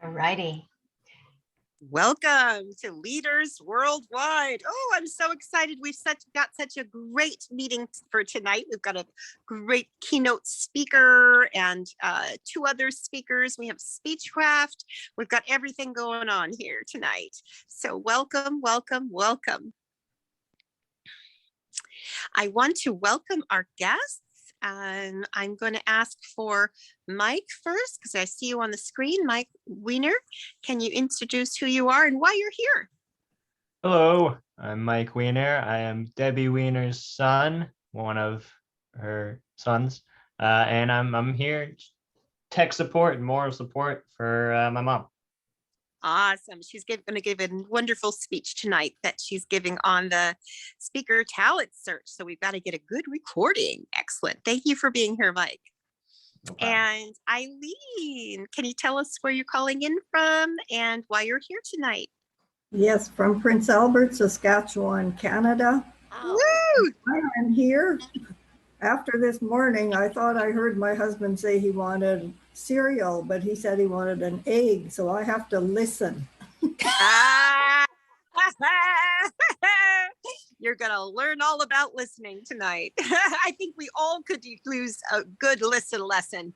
All righty. Welcome to Leaders Worldwide. Oh, I'm so excited. We've got such a great meeting for tonight. We've got a great keynote speaker and two other speakers. We have Speechcraft. We've got everything going on here tonight. So welcome, welcome, welcome. I want to welcome our guests. I'm going to ask for Mike first, because I see you on the screen. Mike Weiner, can you introduce who you are and why you're here? Hello, I'm Mike Weiner. I am Debbie Weiner's son, one of her sons, and I'm here tech support and moral support for my mom. Awesome. She's going to give a wonderful speech tonight that she's giving on the speaker talent search. So we've got to get a good recording. Excellent. Thank you for being here, Mike. No problem. And Eileen, can you tell us where you're calling in from and why you're here tonight? Yes, from Prince Albert, Saskatchewan, Canada. Woo! I'm here. After this morning, I thought I heard my husband say he wanted cereal, but he said he wanted an egg, so I have to listen. You're going to learn all about listening tonight. I think we all could use a good listen lesson.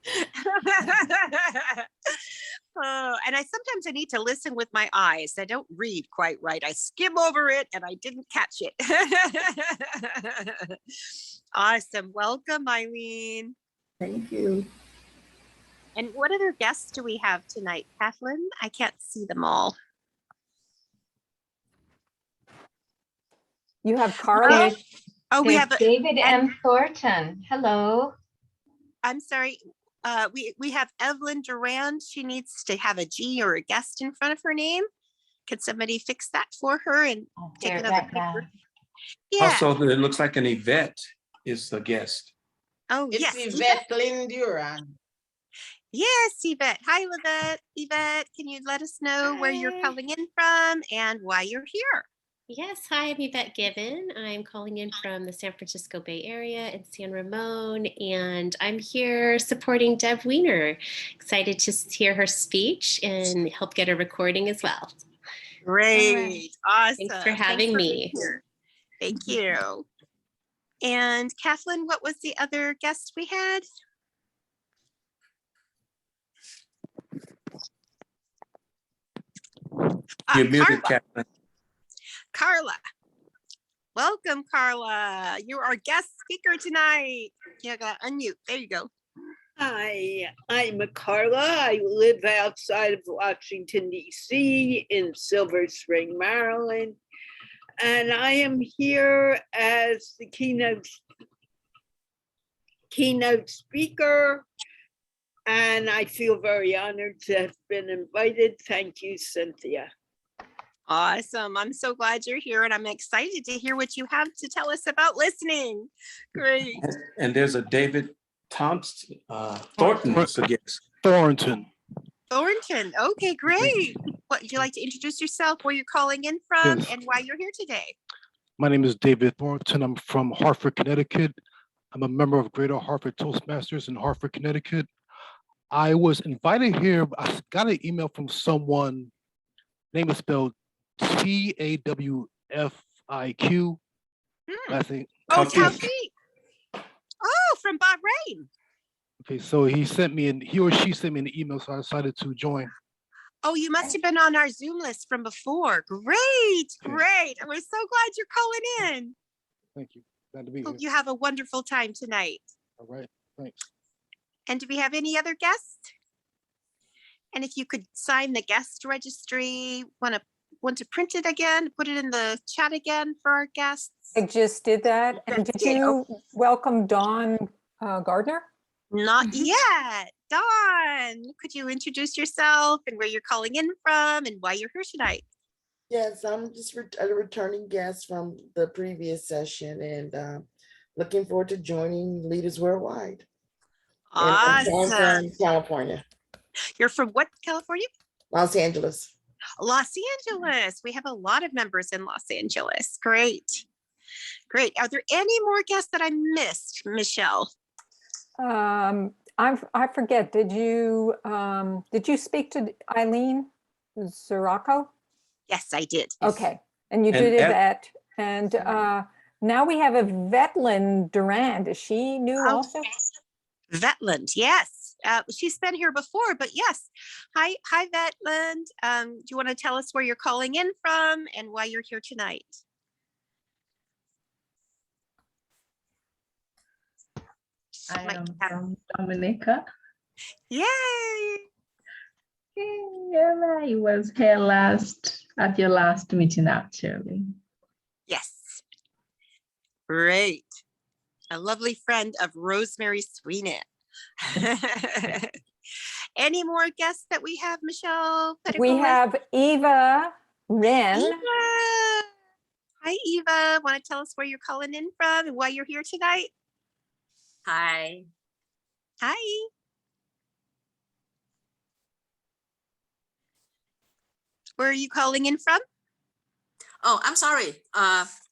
And sometimes I need to listen with my eyes. I don't read quite right. I skim over it and I didn't catch it. Awesome. Welcome, Eileen. Thank you. And what other guests do we have tonight, Kathleen? I can't see them all. You have Carla. We have David M. Thornton. Hello. I'm sorry. We have Evelyn Durand. She needs to have a G or a guest in front of her name. Could somebody fix that for her and take another picture? Yeah. Also, it looks like an Yvette is the guest. Oh, it's yes. Yvette Lynn Durand. Yes, Yvette. Hi, Yvette. Yvette, can you let us know where you're calling in from and why you're here? Yes, hi, I'm Yvette Gibbon. I'm calling in from the San Francisco Bay Area in San Ramon, and I'm here supporting Deb Weiner. Excited to hear her speech and help get a recording as well. Great. Right. Awesome. Thanks for having me. Thank you. And Kathleen, what was the other guest we had? You're muted, Kathleen. Carla. Welcome, Carla. You're our guest speaker tonight. You gotta unmute. There you go. Hi, I'm Carla. I live outside of Washington, D.C. in Silver Spring, Maryland. And I am here as the keynote speaker. And I feel very honored to have been invited. Thank you, Cynthia. Awesome. I'm so glad you're here and I'm excited to hear what you have to tell us about listening. Great. And there's a David Thompson, Thornton. Thornton. Thornton. Okay, great. What, would you like to introduce yourself, where you're calling in from, Yes. and why you're here today? My name is David Thornton. I'm from Hartford, Connecticut. I'm a member of Greater Hartford Toastmasters in Hartford, Connecticut. I was invited here. I got an email from someone. Name is spelled Tawfiq. I think. Oh, Tawfiq. Oh, from Bahrain. Okay, so he or she sent me an email, so I decided to join. Oh, you must have been on our Zoom list from before. Great, great. We're so glad you're calling in. Thank you. Glad to be here. Hope you have a wonderful time tonight. All right, thanks. And do we have any other guests? And if you could sign the guest registry, want to print it again, put it in the chat again for our guests. I just did that. And did you welcome Dawn Gardner? Not yet. Dawn, could you introduce yourself and where you're calling in from and why you're here tonight? Yes, I'm just a returning guest from the previous session and looking forward to joining Leaders Worldwide. Awesome. I'm from California. You're from what, California? Los Angeles. Los Angeles. We have a lot of members in Los Angeles. Great. Great. Are there any more guests that I missed, Michelle? I forget, did you speak to Eileen Zaraco? Yes, I did. Okay, and you And did a at- vet, and now we have a Vetlin Durand. Is she new Oh, also? Vetland, yes. She's been here before, but yes. Hi, Vetland. Do you want to tell us where you're calling in from and why you're here tonight? I Might am have- from Dominica. Yay! Yeah, I was here at your last meeting, actually. Yes. Great. A lovely friend of Rosemary Sweeney. Any more guests that we have, Michelle? We Petticoat? have Eva Wren. Eva. Hi, Eva. Want to tell us where you're calling in from and why you're here tonight? Hi. Hi. Where are you calling in from? Oh, I'm sorry.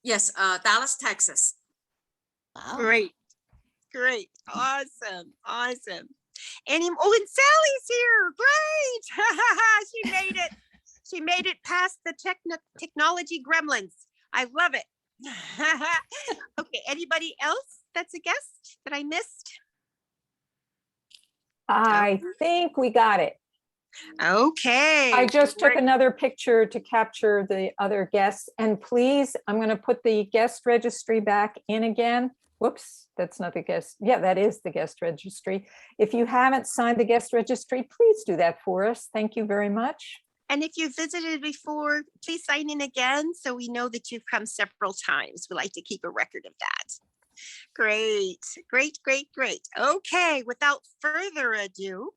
Yes, Dallas, Texas. Wow. Great. Great. Awesome. Awesome. And Sally's here. Great. She made it. She made it past the technology gremlins. I love it. Okay. Anybody else that's a guest that I missed? I think we got it. Okay. I just took great. another picture to capture the other guests. And please, I'm going to put the guest registry back in again. Whoops, that's not the guest. Yeah, that is the guest registry. If you haven't signed the guest registry, please do that for us. Thank you very much. And if you've visited before, please sign in again so we know that you've come several times. We like to keep a record of that. Great, great, great, great. Okay, without further ado,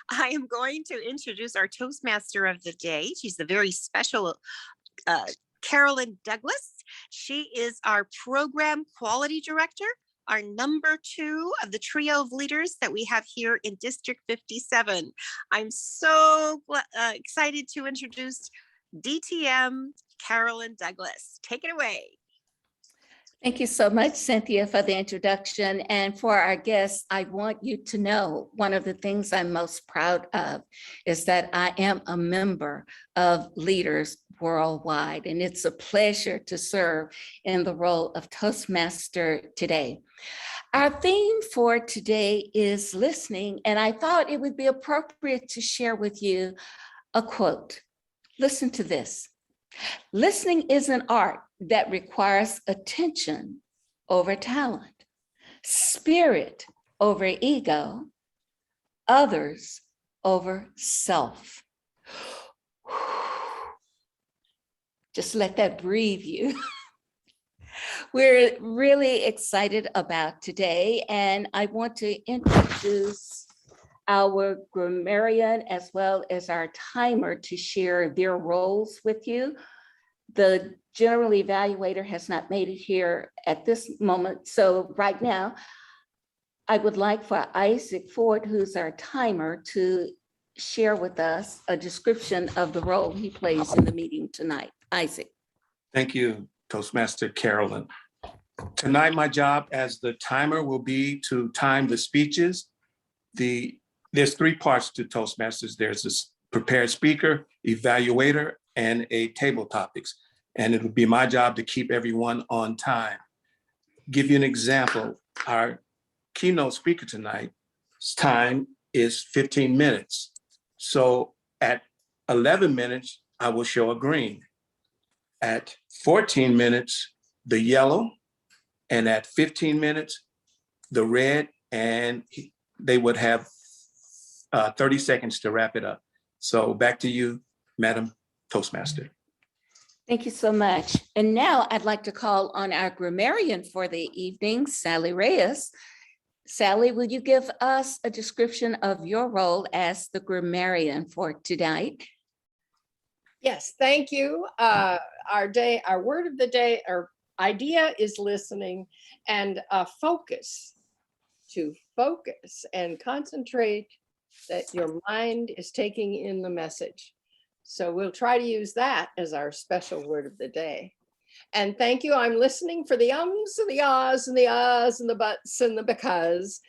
I am going to introduce our Toastmaster of the day. She's the very special Carolyn Douglas. She is our program quality director, our number 2 of the trio of leaders that we have here in District 57. I'm so excited to introduce DTM Carolyn Douglas. Take it away. Thank you so much, Cynthia, for the introduction. And for our guests, I want you to know one of the things I'm most proud of is that I am a member of Leaders Worldwide, and it's a pleasure to serve in the role of Toastmaster today. Our theme for today is listening, and I thought it would be appropriate to share with you a quote. Listen to this. Listening is an art that requires attention over talent, spirit over ego, others over self. Just let that breathe you. We're really excited about today, and I want to introduce our grammarian as well as our timer to share their roles with you. The general evaluator has not made it here at this moment. So right now, I would like for Isaac Ford, who's our timer, to share with us a description of the role he plays in the meeting tonight. Isaac. Thank you, Toastmaster Carolyn. Tonight, my job as the timer will be to time the speeches. There's 3 parts to Toastmasters. There's a prepared speaker, evaluator, and a table topics. And it would be my job to keep everyone on time. Give you an example. Our keynote speaker tonight's time is 15 minutes. So at 11 minutes, I will show a green. At 14 minutes, the yellow, and at 15 minutes, the red, and they would have 30 seconds to wrap it up. So back to you, Madam Toastmaster. Thank you so much. And now I'd like to call on our grammarian for the evening, Sally Reyes. Sally, will you give us a description of your role as the grammarian for tonight? Yes, thank you. Our word of the day, our idea is listening and focus, to focus and concentrate that your mind is taking in the message. So we'll try to use that as our special word of the day. And thank you. I'm listening for the ums and the ahs and the ahs and the buts and the because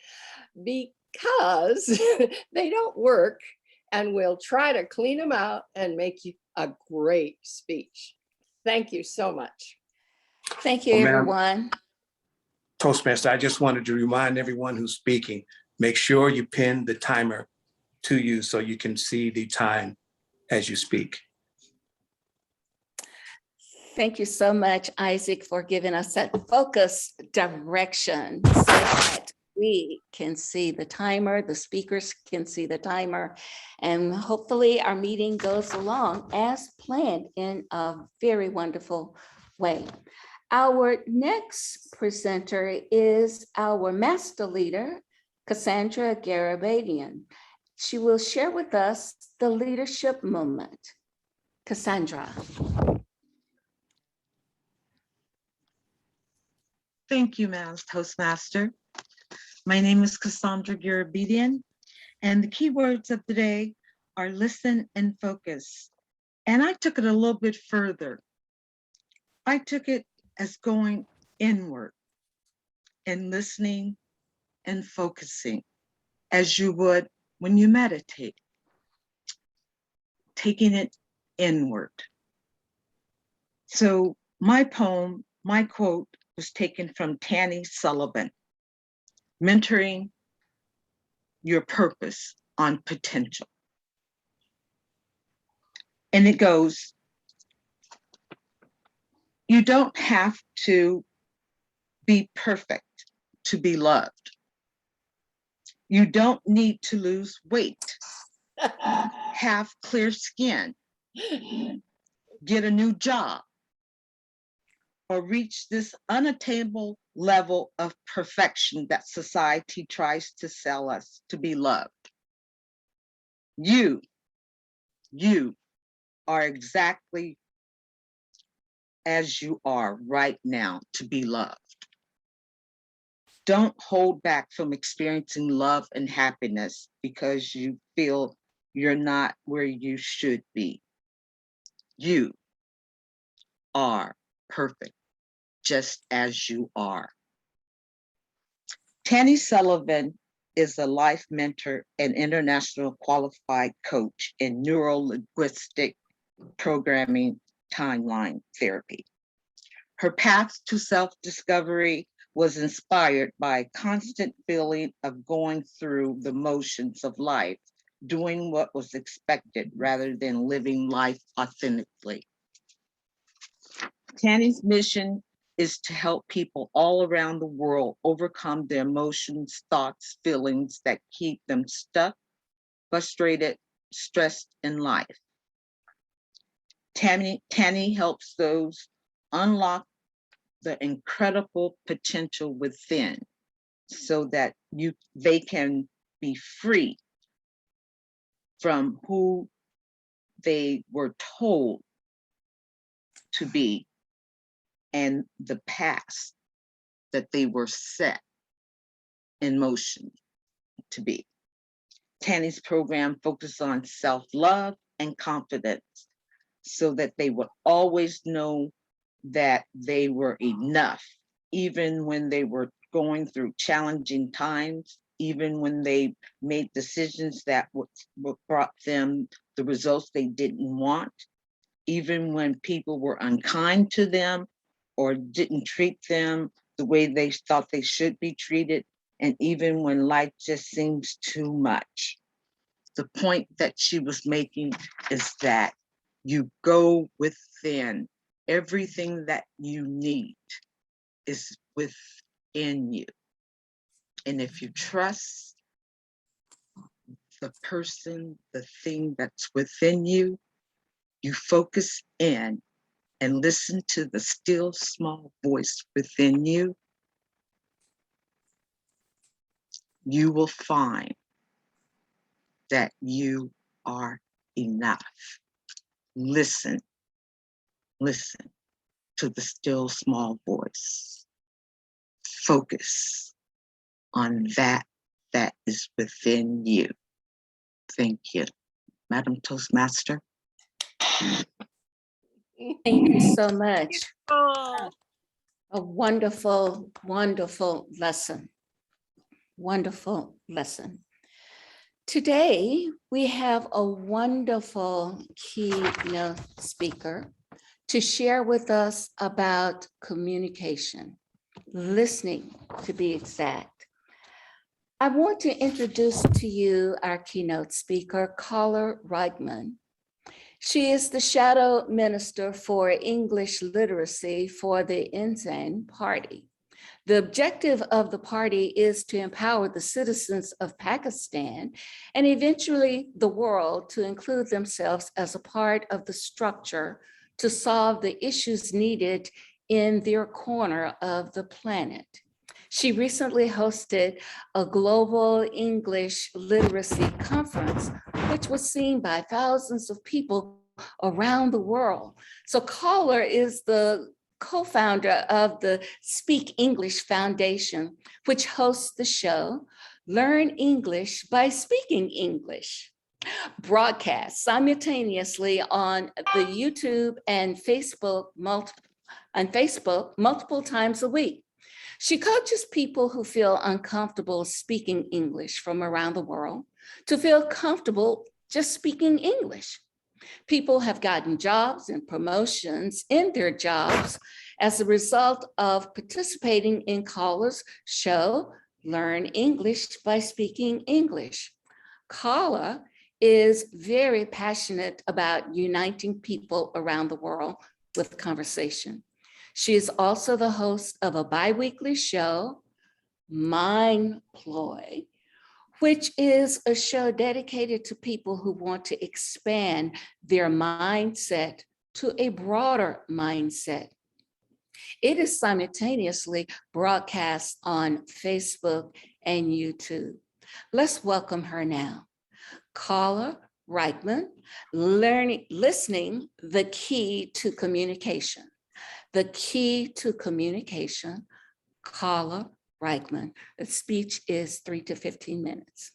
because they don't work, and we'll try to clean them out and make you a great speech. Thank you so much. Thank you, Well, ma'am, everyone. Toastmaster, I just wanted to remind everyone who's speaking, make sure you pin the timer to you so you can see the time as you speak. Thank you so much, Isaac, for giving us that focus direction so that we can see the timer, the speakers can see the timer, and hopefully our meeting goes along as planned in a very wonderful way. Our next presenter is our master leader, Cassandra Garibadian. She will share with us the leadership movement. Cassandra. Thank you, Madam Toastmaster. My name is Cassandra Garibadian, and the key words of the day are listen and focus. And I took it a little bit further. I took it as going inward and listening and focusing as you would when you meditate, taking it inward. So my poem, my quote was taken from Tanny Sullivan, Mentoring Your Purpose on Potential. And it goes, you don't have to be perfect to be loved. You don't need to lose weight, have clear skin, get a new job, or reach this unattainable level of perfection that society tries to sell us to be loved. You are exactly as you are right now to be loved. Don't hold back from experiencing love and happiness because you feel you're not where you should be. You are perfect, just as you are. Tanny Sullivan is a life mentor and international qualified coach in neuro-linguistic programming timeline therapy. Her path to self-discovery was inspired by a constant feeling of going through the motions of life, doing what was expected rather than living life authentically. Tanny's mission is to help people all around the world overcome the emotions, thoughts, feelings that keep them stuck, frustrated, stressed in life. Tanny helps those unlock the incredible potential within so that they can be free from who they were told to be and the past that they were set in motion to be. Tanny's program focuses on self-love and confidence so that they would always know that they were enough, even when they were going through challenging times, even when they made decisions that brought them the results they didn't want, even when people were unkind to them or didn't treat them the way they thought they should be treated, and even when life just seems too much. The point that she was making is that you go within. Everything that you need is within you. And if you trust the person, the thing that's within you, you focus in and listen to the still small voice within you, you will find that you are enough. Listen to the still small voice. Focus on that is within you. Thank you. Madam Toastmaster. Thank you so much. Oh, A wonderful, wonderful lesson. Wonderful lesson. Today, we have a wonderful keynote speaker to share with us about communication, listening to be exact. I want to introduce to you our keynote speaker, Carla Reichman. She is the Shadow Minister for English Literacy for the Insan Party. The objective of the party is to empower the citizens of Pakistan and eventually the world to include themselves as a part of the structure to solve the issues needed in their corner of the planet. She recently hosted a global English literacy conference, which was seen by thousands of people around the world. So Carla is the co-founder of the Speak English Foundation, which hosts the show, Learn English by Speaking English, broadcast simultaneously on the YouTube and Facebook multiple times a week. She coaches people who feel uncomfortable speaking English from around the world to feel comfortable just speaking English. People have gotten jobs and promotions in their jobs as a result of participating in Carla's show, Learn English by Speaking English. Carla is very passionate about uniting people around the world with conversation. She is also the host of a bi-weekly show, Mind Ploy, which is a show dedicated to people who want to expand their mindset to a broader mindset. It is simultaneously broadcast on Facebook and YouTube. Let's welcome her now. Carla Reichman, Listening, the Key to Communication. The Key to Communication, Carla Reichman. The speech is 3 to 15 minutes.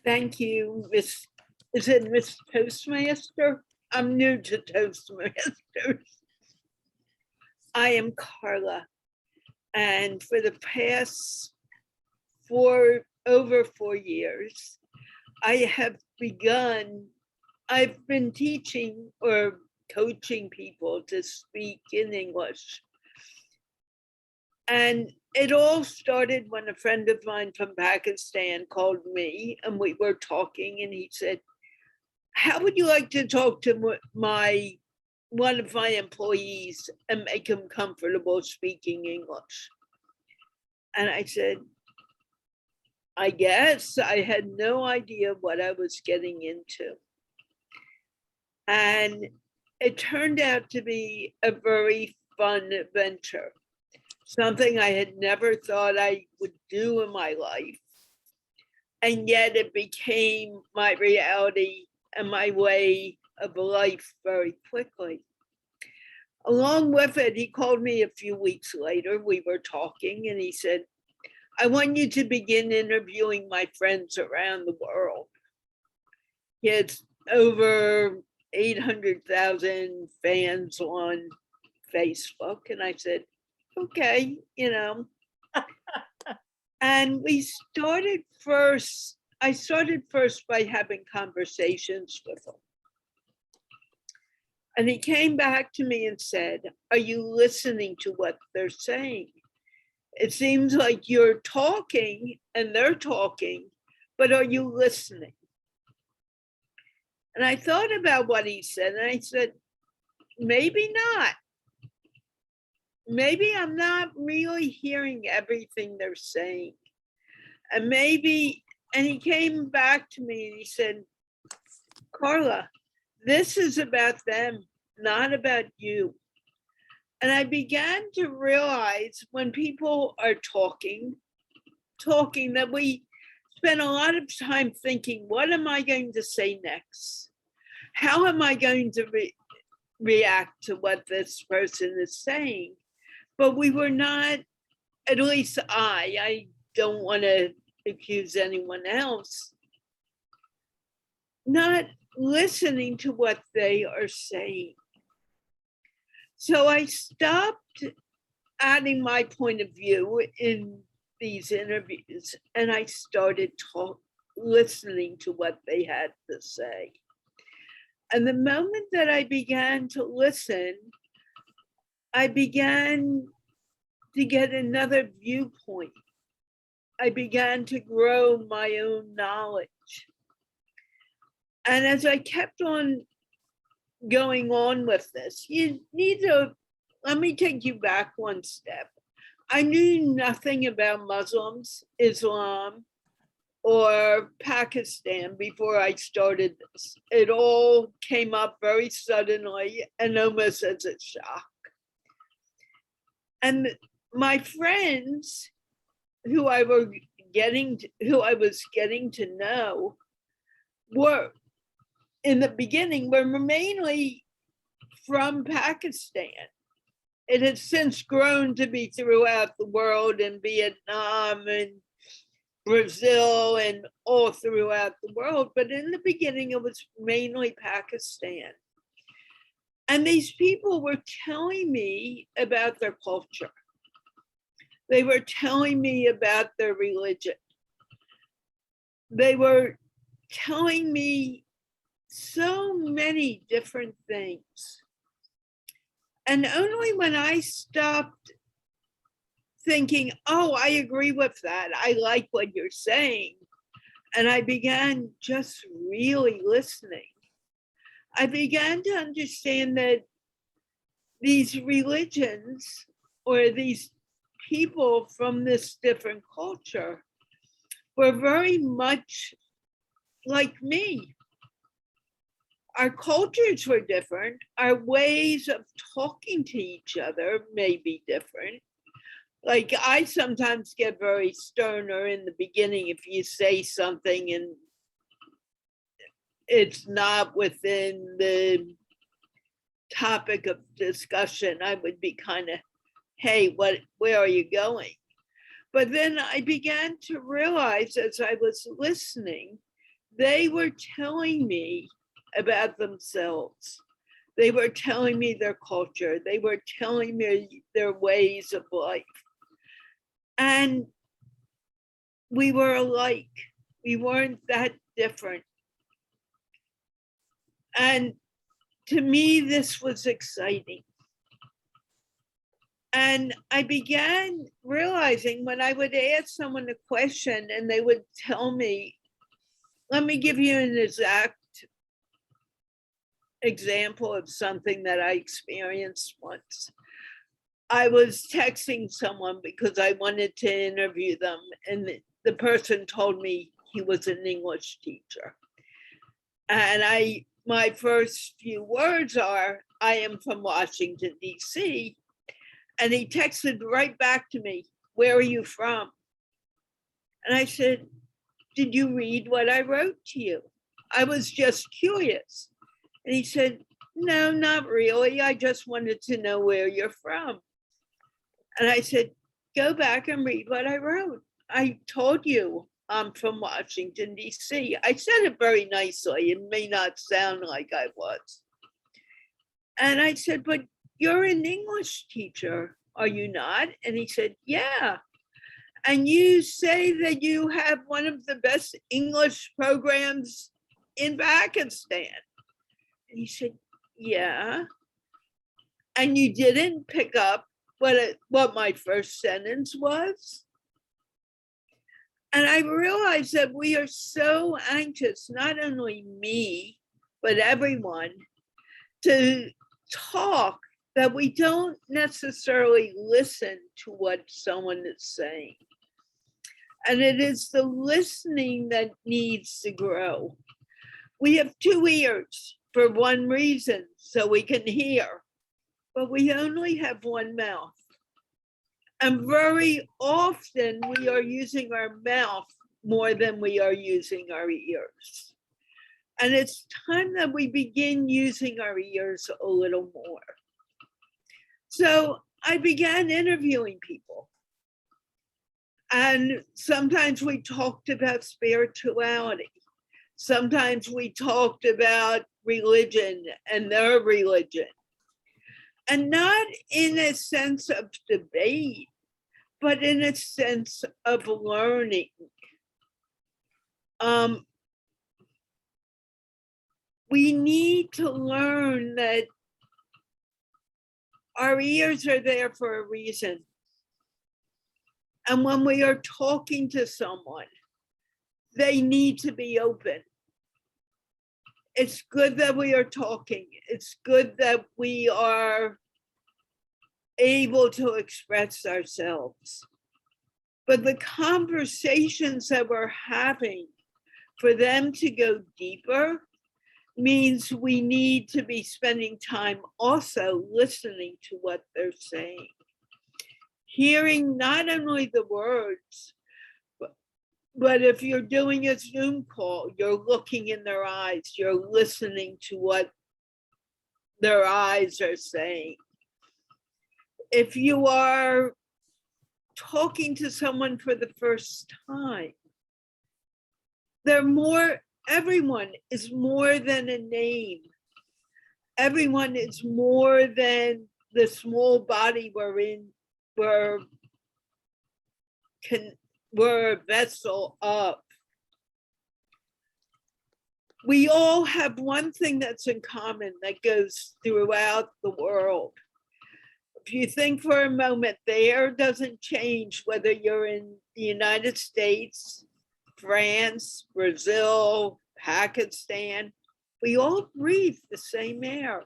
Thank you, Miss. Is it Miss Toastmaster? I'm new to Toastmasters. I am Carla, and for the past over 4 years, I've been teaching or coaching people to speak in English. And it all started when a friend of mine from Pakistan called me and we were talking, and he said, how would you like to talk to one of my employees and make him comfortable speaking English? And I said, I guess. I had no idea what I was getting into. And it turned out to be a very fun adventure, something I had never thought I would do in my life. And yet it became my reality and my way of life very quickly. Along with it, he called me a few weeks later. We were talking and he said, I want you to begin interviewing my friends around the world. He has over 800,000 fans on Facebook. And I said, okay, and I started first by having conversations with him. And he came back to me and said, are you listening to what they're saying? It seems like you're talking and they're talking, but are you listening? And I thought about what he said, and I said, maybe not. Maybe I'm not really hearing everything they're saying. And he came back to me and he said, Carla, this is about them, not about you. And I began to realize when people are talking that we spend a lot of time thinking, what am I going to say next? How am I going to react to what this person is saying? But we were not, at least I don't want to accuse anyone else, not listening to what they are saying. So I stopped adding my point of view in these interviews and I started listening to what they had to say. And the moment that I began to listen, I began to get another viewpoint. I began to grow my own knowledge. And as I kept on going on with this, let me take you back one step. I knew nothing about Muslims, Islam, or Pakistan before I started this. It all came up very suddenly and almost as a shock. And my friends who I was getting to know were, in the beginning, were mainly from Pakistan. It has since grown to be throughout the world, in Vietnam and Brazil and all throughout the world. But in the beginning, it was mainly Pakistan. And these people were telling me about their culture. They were telling me about their religion. They were telling me so many different things. And only when I stopped thinking, oh, I agree with that, I like what you're saying, and I began just really listening, I began to understand that these religions or these people from this different culture were very much like me. Our cultures were different. Our ways of talking to each other may be different. Like, I sometimes get very sterner in the beginning if you say something and it's not within the topic of discussion. I would be kind of, hey, where are you going? But then I began to realize as I was listening, they were telling me about themselves. They were telling me their culture. They were telling me their ways of life. And we were alike. We weren't that different. And to me, this was exciting. And I began realizing when I would ask someone a question and they would tell me, let me give you an exact example of something that I experienced once. I was texting someone because I wanted to interview them, and the person told me he was an English teacher. And my first few words are, I am from Washington, D.C. And he texted right back to me, where are you from? And I said, did you read what I wrote to you? I was just curious. And he said, no, not really. I just wanted to know where you're from. And I said, go back and read what I wrote. I told you I'm from Washington, D.C. I said it very nicely. It may not sound like I was. And I said, but you're an English teacher, are you not? And he said, yeah. And you say that you have one of the best English programs in Pakistan. And he said, yeah. And you didn't pick up what my first sentence was? And I realized that we are so anxious, not only me, but everyone, to talk, that we don't necessarily listen to what someone is saying. And it is the listening that needs to grow. We have 2 ears for one reason, so we can hear, but we only have one mouth. And very often we are using our mouth more than we are using our ears. And it's time that we begin using our ears a little more. So I began interviewing people. And sometimes we talked about spirituality. Sometimes we talked about religion and their religion. And not in a sense of debate, but in a sense of learning. We need to learn that our ears are there for a reason. And when we are talking to someone, they need to be open. It's good that we are talking. It's good that we are able to express ourselves. But the conversations that we're having, for them to go deeper, means we need to be spending time also listening to what they're saying. Hearing not only the words, but if you're doing a Zoom call, you're looking in their eyes, you're listening to what their eyes are saying. If you are talking to someone for the first time, everyone is more than a name. Everyone is more than the small body we're in, we're a vessel of. We all have one thing that's in common that goes throughout the world. If you think for a moment, the air doesn't change whether you're in the United States, France, Brazil, Pakistan. We all breathe the same air.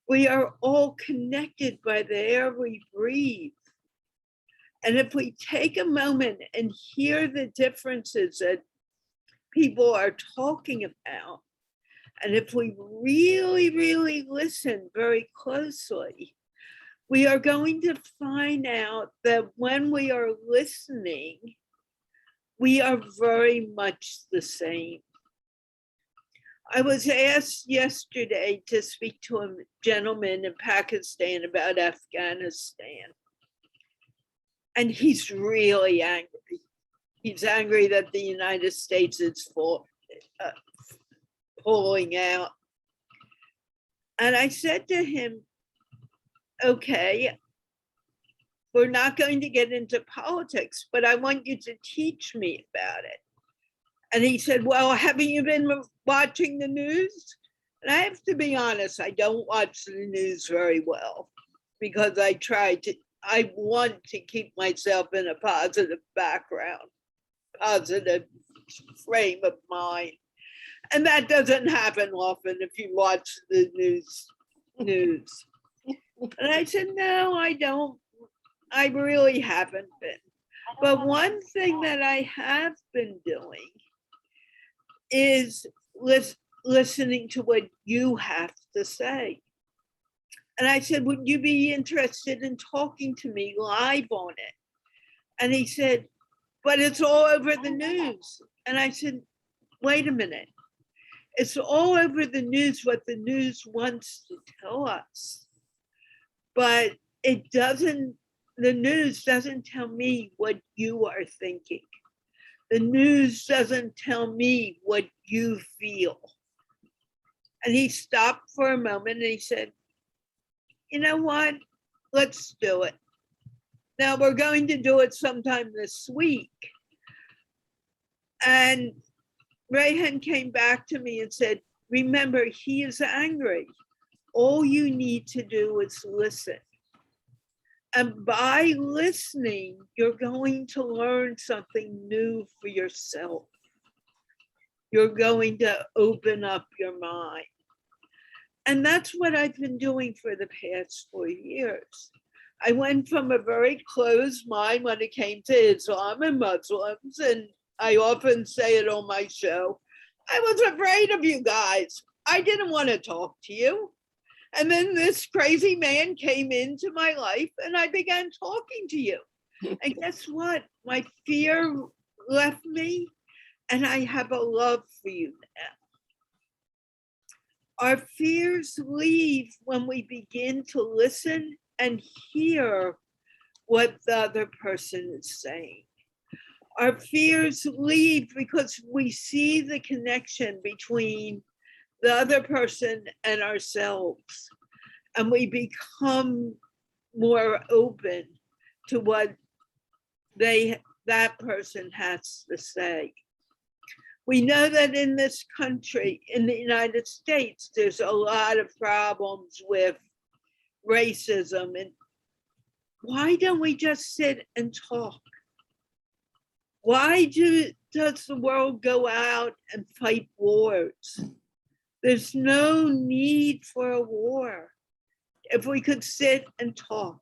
We are all connected by the air we breathe. And if we take a moment and hear the differences that people are talking about, and if we really, really listen very closely, we are going to find out that when we are listening, we are very much the same. I was asked yesterday to speak to a gentleman in Pakistan about Afghanistan. And he's really angry. He's angry that the United States is pulling out. And I said to him, okay, we're not going to get into politics, but I want you to teach me about it. And he said, well, haven't you been watching the news? And I have to be honest, I don't watch the news very well because I want to keep myself in a positive background, positive frame of mind. And that doesn't happen often if you watch the news. And I said, no, I don't. I really haven't been. But one thing that I have been doing is listening to what you have to say. And I said, would you be interested in talking to me live on it? And he said, but it's all over the news. And I said, wait a minute. It's all over the news what the news wants to tell us. But the news doesn't tell me what you are thinking. The news doesn't tell me what you feel. And he stopped for a moment and he said, you know what? Let's do it. Now we're going to do it sometime this week. And Rayhan came back to me and said, remember, he is angry. All you need to do is listen. And by listening, you're going to learn something new for yourself. You're going to open up your mind. And that's what I've been doing for the past 4 years. I went from a very closed mind when it came to Islam and Muslims, and I often say it on my show, I was afraid of you guys. I didn't want to talk to you. And then this crazy man came into my life and I began talking to you. And guess what? My fear left me and I have a love for you now. Our fears leave when we begin to listen and hear what the other person is saying. Our fears leave because we see the connection between the other person and ourselves, and we become more open to what that person has to say. We know that in this country, in the United States, there's a lot of problems with racism. And why don't we just sit and talk? Why does the world go out and fight wars? There's no need for a war. If we could sit and talk,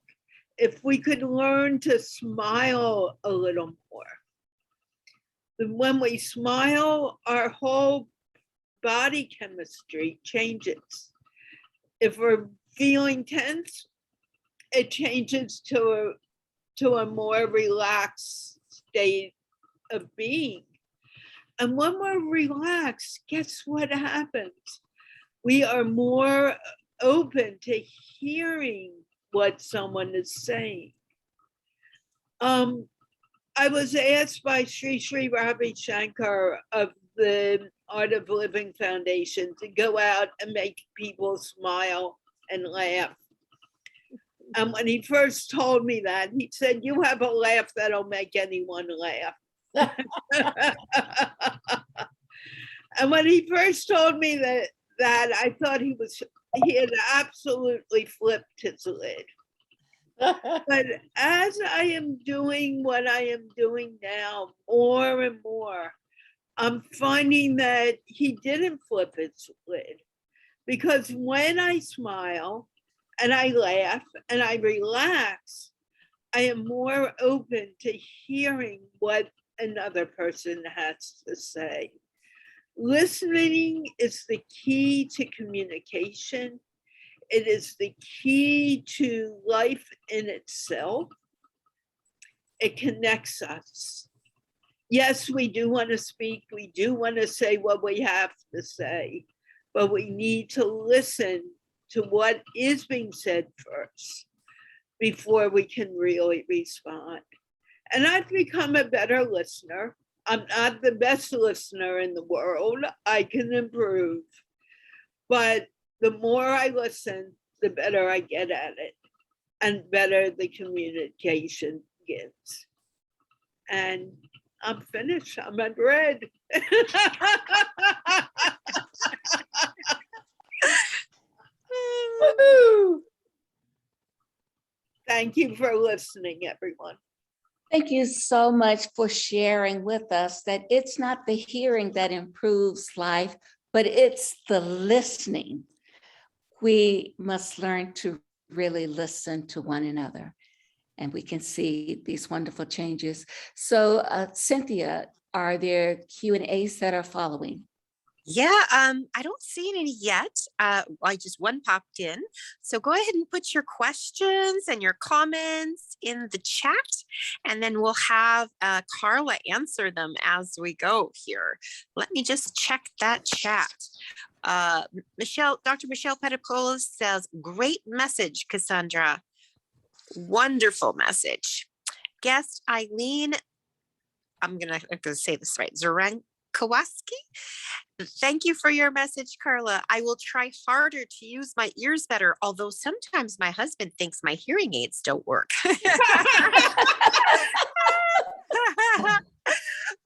if we could learn to smile a little more. When we smile, our whole body chemistry changes. If we're feeling tense, it changes to a more relaxed state of being. And when we're relaxed, guess what happens? We are more open to hearing what someone is saying. I was asked by Sri Ravi Shankar of the Art of Living Foundation to go out and make people smile and laugh. And when he first told me that, he said, "You have a laugh that'll make anyone laugh." And when he first told me that I thought he had absolutely flipped his lid. But as I am doing what I am doing now, more and more, I'm finding that he didn't flip his lid. Because when I smile and I laugh and I relax, I am more open to hearing what another person has to say. Listening is the key to communication. It is the key to life in itself. It connects us. Yes, we do want to speak. We do want to say what we have to say, but we need to listen to what is being said first before we can really respond. And I've become a better listener. I'm not the best listener in the world. I can improve. But the more I listen, the better I get at it, and better the communication gets. And I'm finished. I'm at red. Thank you for listening, everyone. Thank you so much for sharing with us that it's not the hearing that improves life, but it's the listening. We must learn to really listen to one another, and we can see these wonderful changes. So Cynthia, are there Q&As that are following? Yeah, I don't see any yet. One popped in. So go ahead and put your questions and your comments in the chat, and then we'll have Carla answer them as we go here. Let me just check that chat. Dr. Michelle Pedicola says, "Great message, Cassandra. Wonderful message." Guest Eileen, I'm gonna say this right, Zorankowaski. "Thank you for your message, Carla. I will try harder to use my ears better, although sometimes my husband thinks my hearing aids don't work."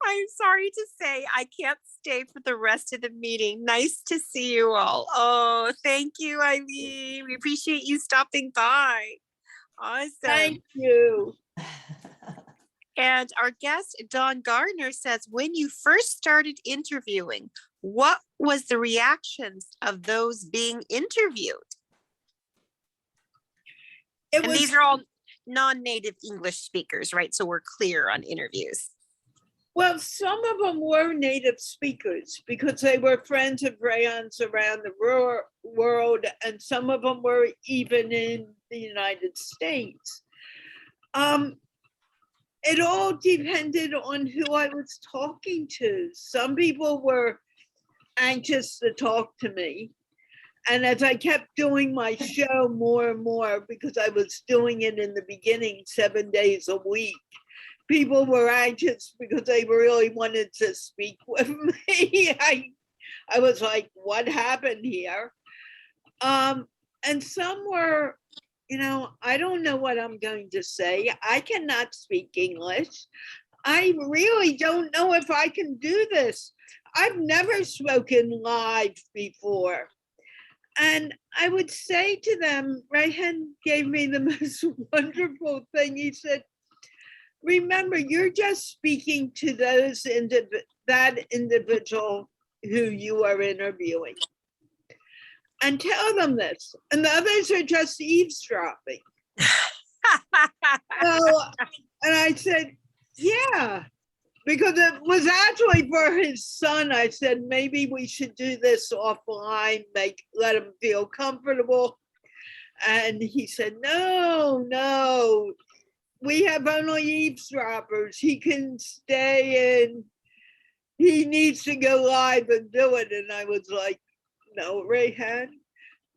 I'm sorry to say I can't stay for the rest of the meeting. Nice to see you all. Oh, thank you, Eileen. We appreciate you stopping by. Awesome. Thank you. And our guest, Dawn Gardner, says, "When you first started interviewing, what was the reactions of those being interviewed?" These are all non-native English speakers, right? So we're clear on interviews. Well, some of them were native speakers because they were friends of Rayon's around the world, and some of them were even in the United States. It all depended on who I was talking to. Some people were anxious to talk to me. And as I kept doing my show more and more, because I was doing it in the beginning 7 days a week, people were anxious because they really wanted to speak with me. I was like, what happened here? And some were you know, I don't know what I'm going to say. I cannot speak English. I really don't know if I can do this. I've never spoken live before. And I would say to them, Rayhan gave me the most wonderful thing. He said, remember, you're just speaking to those that individual who you are interviewing. And tell them this. And the others are just eavesdropping. So, and I said, yeah, because it was actually for his son. I said, maybe we should do this offline, let him feel comfortable. And he said, no, we have only eavesdroppers. He can stay in. He needs to go live and do it. And I was like, no, Rayhan,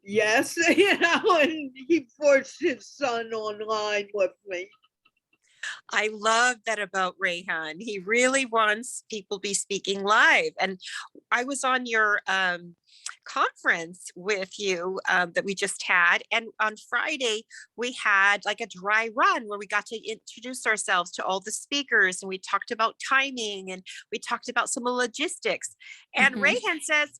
yes, and he forced his son online with me. I love that about Rayhan. He really wants people to be speaking live. And I was on your conference with you that we just had. And on Friday, we had like a dry run where we got to introduce ourselves to all the speakers. And we talked about timing and we talked about some logistics. And Rayhan says,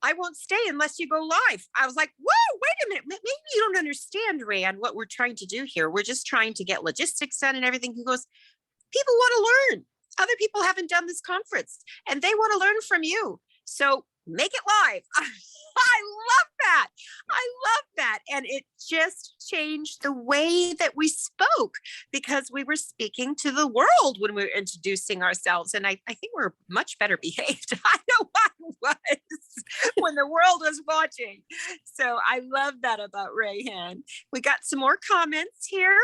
I won't stay unless you go live. I was like, whoa, wait a minute. Maybe you don't understand, Rayhan, what we're trying to do here. We're just trying to get logistics done and everything. He goes, people want to learn. Other people haven't done this conference and they want to learn from you. So make it live. I love that. I love that. And it just changed the way that we spoke because we were speaking to the world when we were introducing ourselves. And I think we're much better behaved. I know I was when the world was watching. So I love that about Rayhan. We got some more comments here.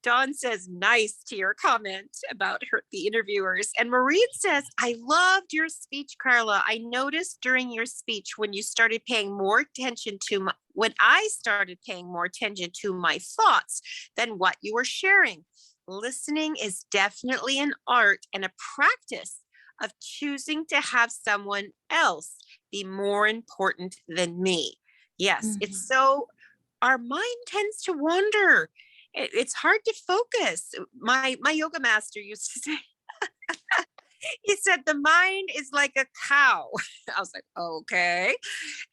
Dawn says, nice to your comment about the interviewers. And Maureen says, I loved your speech, Carla. I noticed during your speech when you started paying more attention to when I started paying more attention to my thoughts than what you were sharing. Listening is definitely an art and a practice of choosing to have someone else be more important than me. Yes, it's so, our mind tends to wander. It's hard to focus. My yoga master used to say, he said, the mind is like a cow. I was like, okay.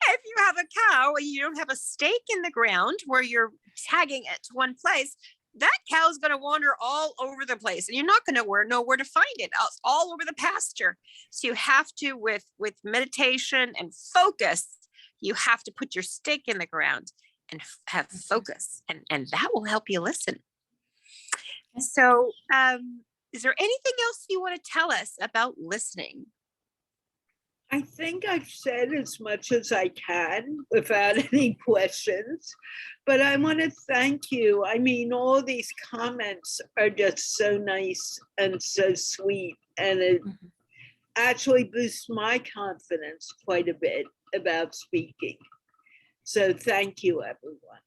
If you have a cow and you don't have a stake in the ground where you're tagging it to one place, that cow is going to wander all over the place and you're not going to know where to find it. It's all over the pasture. So you have to, with meditation and focus, you have to put your stake in the ground and have focus, and that will help you listen. So is there anything else you want to tell us about listening? I think I've said as much as I can without any questions, but I want to thank you. I mean, all these comments are just so nice and so sweet, and it actually boosts my confidence quite a bit about speaking. So thank you, everyone.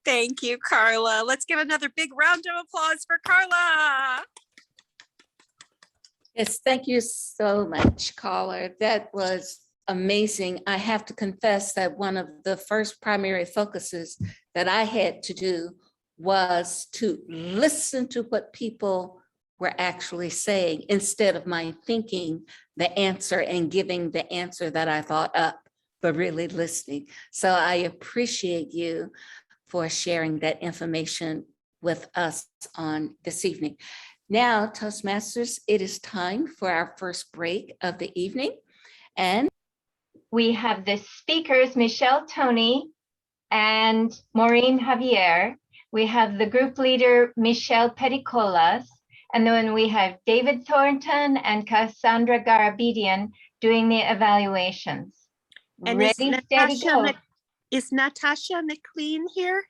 Thank you, Carla. Let's give another big round of applause for Carla. Yes, thank you so much, caller. That was amazing. I have to confess that one of the first primary focuses that I had to do was to listen to what people were actually saying instead of my thinking the answer and giving the answer that I thought up, but really listening. So I appreciate you for sharing that information with us on this evening. Now, Toastmasters, it is time for our first break of the evening. And we have the speakers, Michelle Tony and Maureen Javier. We have the group leader, Michelle Peticolas. And then we have David Thornton and Cassandra Garibadian doing the evaluations. And Ready, steady, go. Is Natasha McLean here?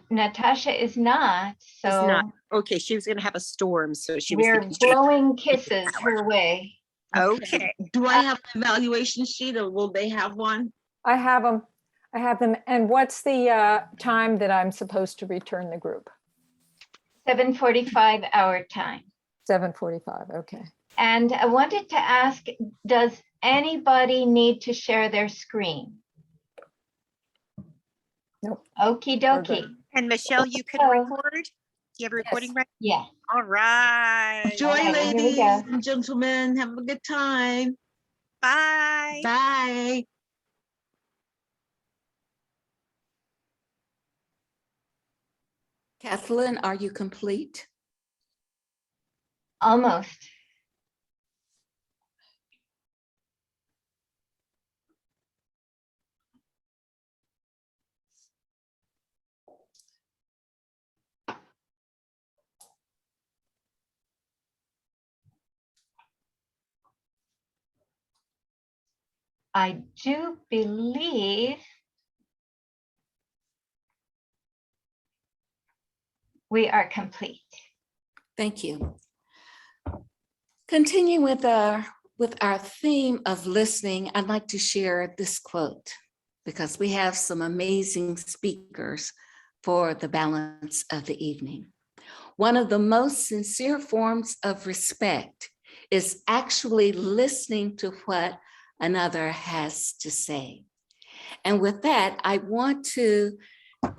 Natasha is not. So is not. Okay, she was going to have a storm, so she was. We're blowing kisses her way. Okay. Do I have an evaluation sheet, or will they have one? I have them. And what's the time that I'm supposed to return the group? 7:45 our time. 7:45. Okay. And I wanted to ask, does anybody need to share their screen? Nope. Okie We're dokie. good. And Michelle, you can So- record? Do you have a recording ready? Yeah. All right. Enjoy, Alrighty, here we ladies go. and gentlemen. Have a good time. Bye. Bye. Kathleen, are you complete? Almost. I do believe we are complete. Thank you. Continue with our theme of listening, I'd like to share this quote because we have some amazing speakers for the balance of the evening. One of the most sincere forms of respect is actually listening to what another has to say. And with that, I want to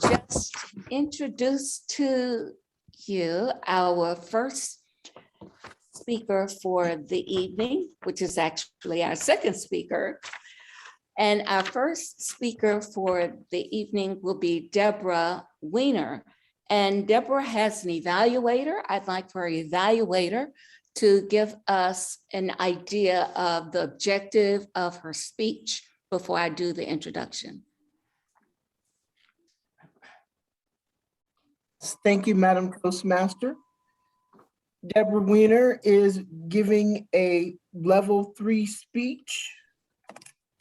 just introduce to you our first speaker for the evening, which is actually our second speaker. And our first speaker for the evening will be Deborah Weiner. And Deborah has an evaluator. I'd like for our evaluator to give us an idea of the objective of her speech before I do the introduction. Thank you, Madam Toastmaster. Deborah Weiner is giving a level 3 speech,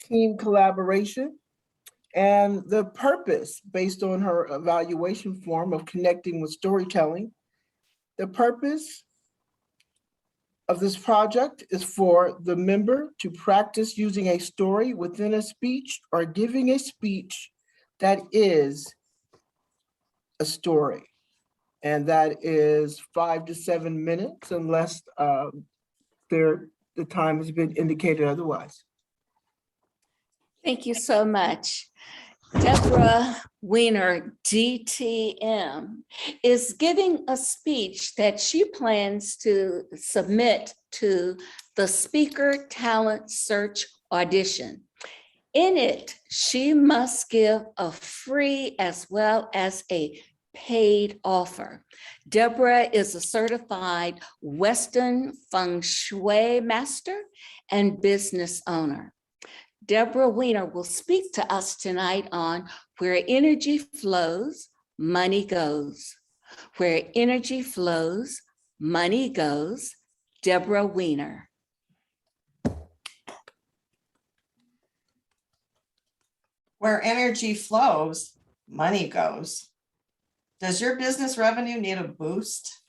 team collaboration, and the purpose based on her evaluation form of connecting with storytelling. The purpose of this project is for the member to practice using a story within a speech or giving a speech that is a story. And that is 5 to 7 minutes unless the time has been indicated otherwise. Thank you so much. Deborah Weiner, DTM, is giving a speech that she plans to submit to the Speaker Talent Search Audition. In it, she must give a free as well as a paid offer. Deborah is a certified Western Feng Shui master and business owner. Deborah Weiner will speak to us tonight on where energy flows, money goes. Where energy flows, money goes. Deborah Weiner. Where energy flows, money goes. Does your business revenue need a boost?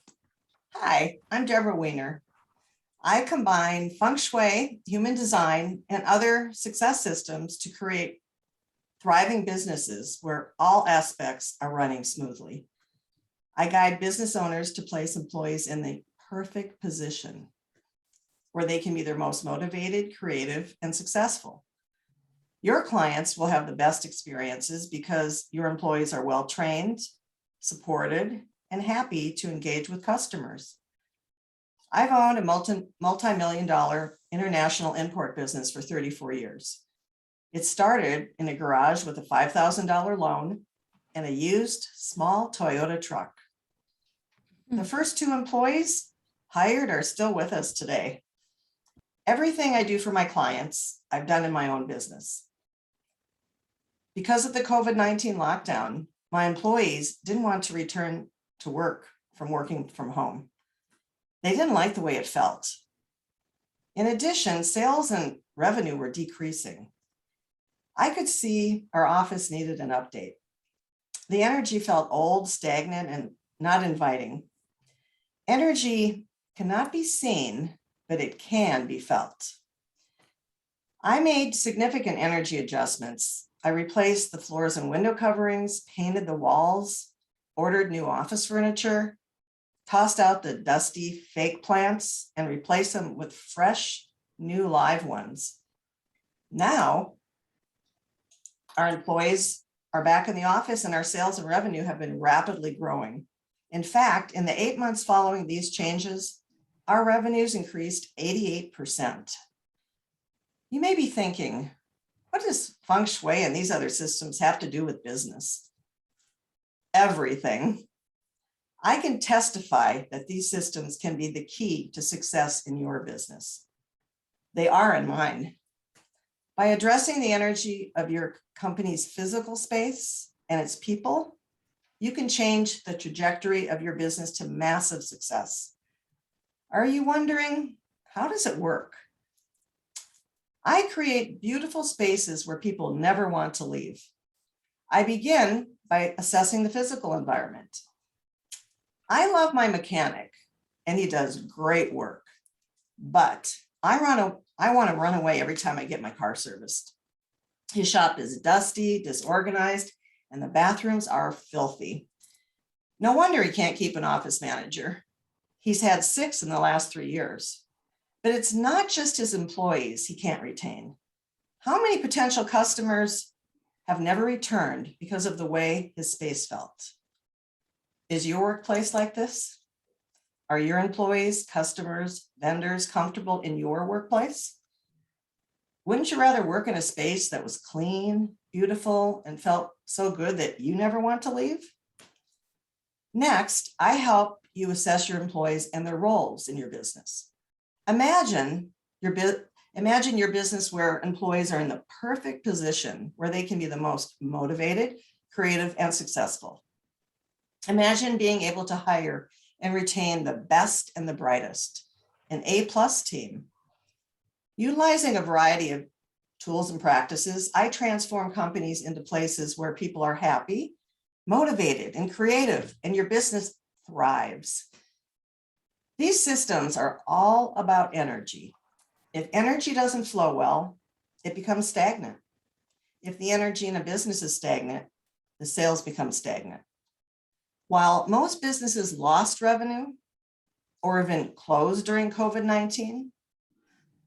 Hi, I'm Deborah Weiner. I combine feng shui, human design, and other success systems to create thriving businesses where all aspects are running smoothly. I guide business owners to place employees in the perfect position where they can be their most motivated, creative, and successful. Your clients will have the best experiences because your employees are well-trained, supported, and happy to engage with customers. I've owned a multi-million-dollar international import business for 34 years. It started in a garage with a $5,000 loan and a used small Toyota truck. The first 2 employees hired are still with us today. Everything I do for my clients, I've done in my own business. Because of the COVID-19 lockdown, my employees didn't want to return to work from working from home. They didn't like the way it felt. In addition, sales and revenue were decreasing. I could see our office needed an update. The energy felt old, stagnant, and not inviting. Energy cannot be seen, but it can be felt. I made significant energy adjustments. I replaced the floors and window coverings, painted the walls, ordered new office furniture, tossed out the dusty fake plants and replaced them with fresh, new live ones. Now, our employees are back in the office and our sales and revenue have been rapidly growing. In fact, in the 8 months following these changes, our revenues increased 88%. You may be thinking, what does feng shui and these other systems have to do with business? Everything. I can testify that these systems can be the key to success in your business. They are in mine. By addressing the energy of your company's physical space and its people, you can change the trajectory of your business to massive success. Are you wondering, how does it work? I create beautiful spaces where people never want to leave. I begin by assessing the physical environment. I love my mechanic and he does great work, but I want to run away every time I get my car serviced. His shop is dusty, disorganized, and the bathrooms are filthy. No wonder he can't keep an office manager. He's had 6 in the last 3 years. But it's not just his employees he can't retain. How many potential customers have never returned because of the way his space felt? Is your workplace like this? Are your employees, customers, vendors comfortable in your workplace? Wouldn't you rather work in a space that was clean, beautiful, and felt so good that you never want to leave? Next, I help you assess your employees and their roles in your business. Imagine your business where employees are in the perfect position where they can be the most motivated, creative, and successful. Imagine being able to hire and retain the best and the brightest, an A+ team. Utilizing a variety of tools and practices, I transform companies into places where people are happy, motivated, and creative, and your business thrives. These systems are all about energy. If energy doesn't flow well, it becomes stagnant. If the energy in a business is stagnant, the sales become stagnant. While most businesses lost revenue or even closed during COVID-19,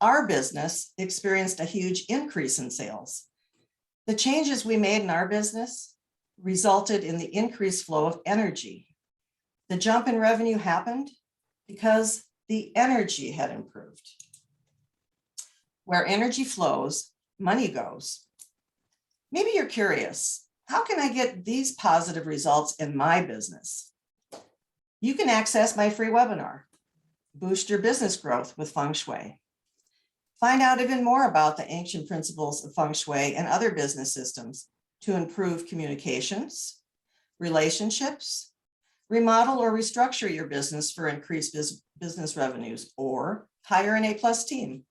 our business experienced a huge increase in sales. The changes we made in our business resulted in the increased flow of energy. The jump in revenue happened because the energy had improved. Where energy flows, money goes. Maybe you're curious, how can I get these positive results in my business? You can access my free webinar, Boost Your Business Growth with Feng Shui. Find out even more about the ancient principles of Feng Shui and other business systems to improve communications, relationships, remodel or restructure your business for increased business revenues, or hire an A+ team.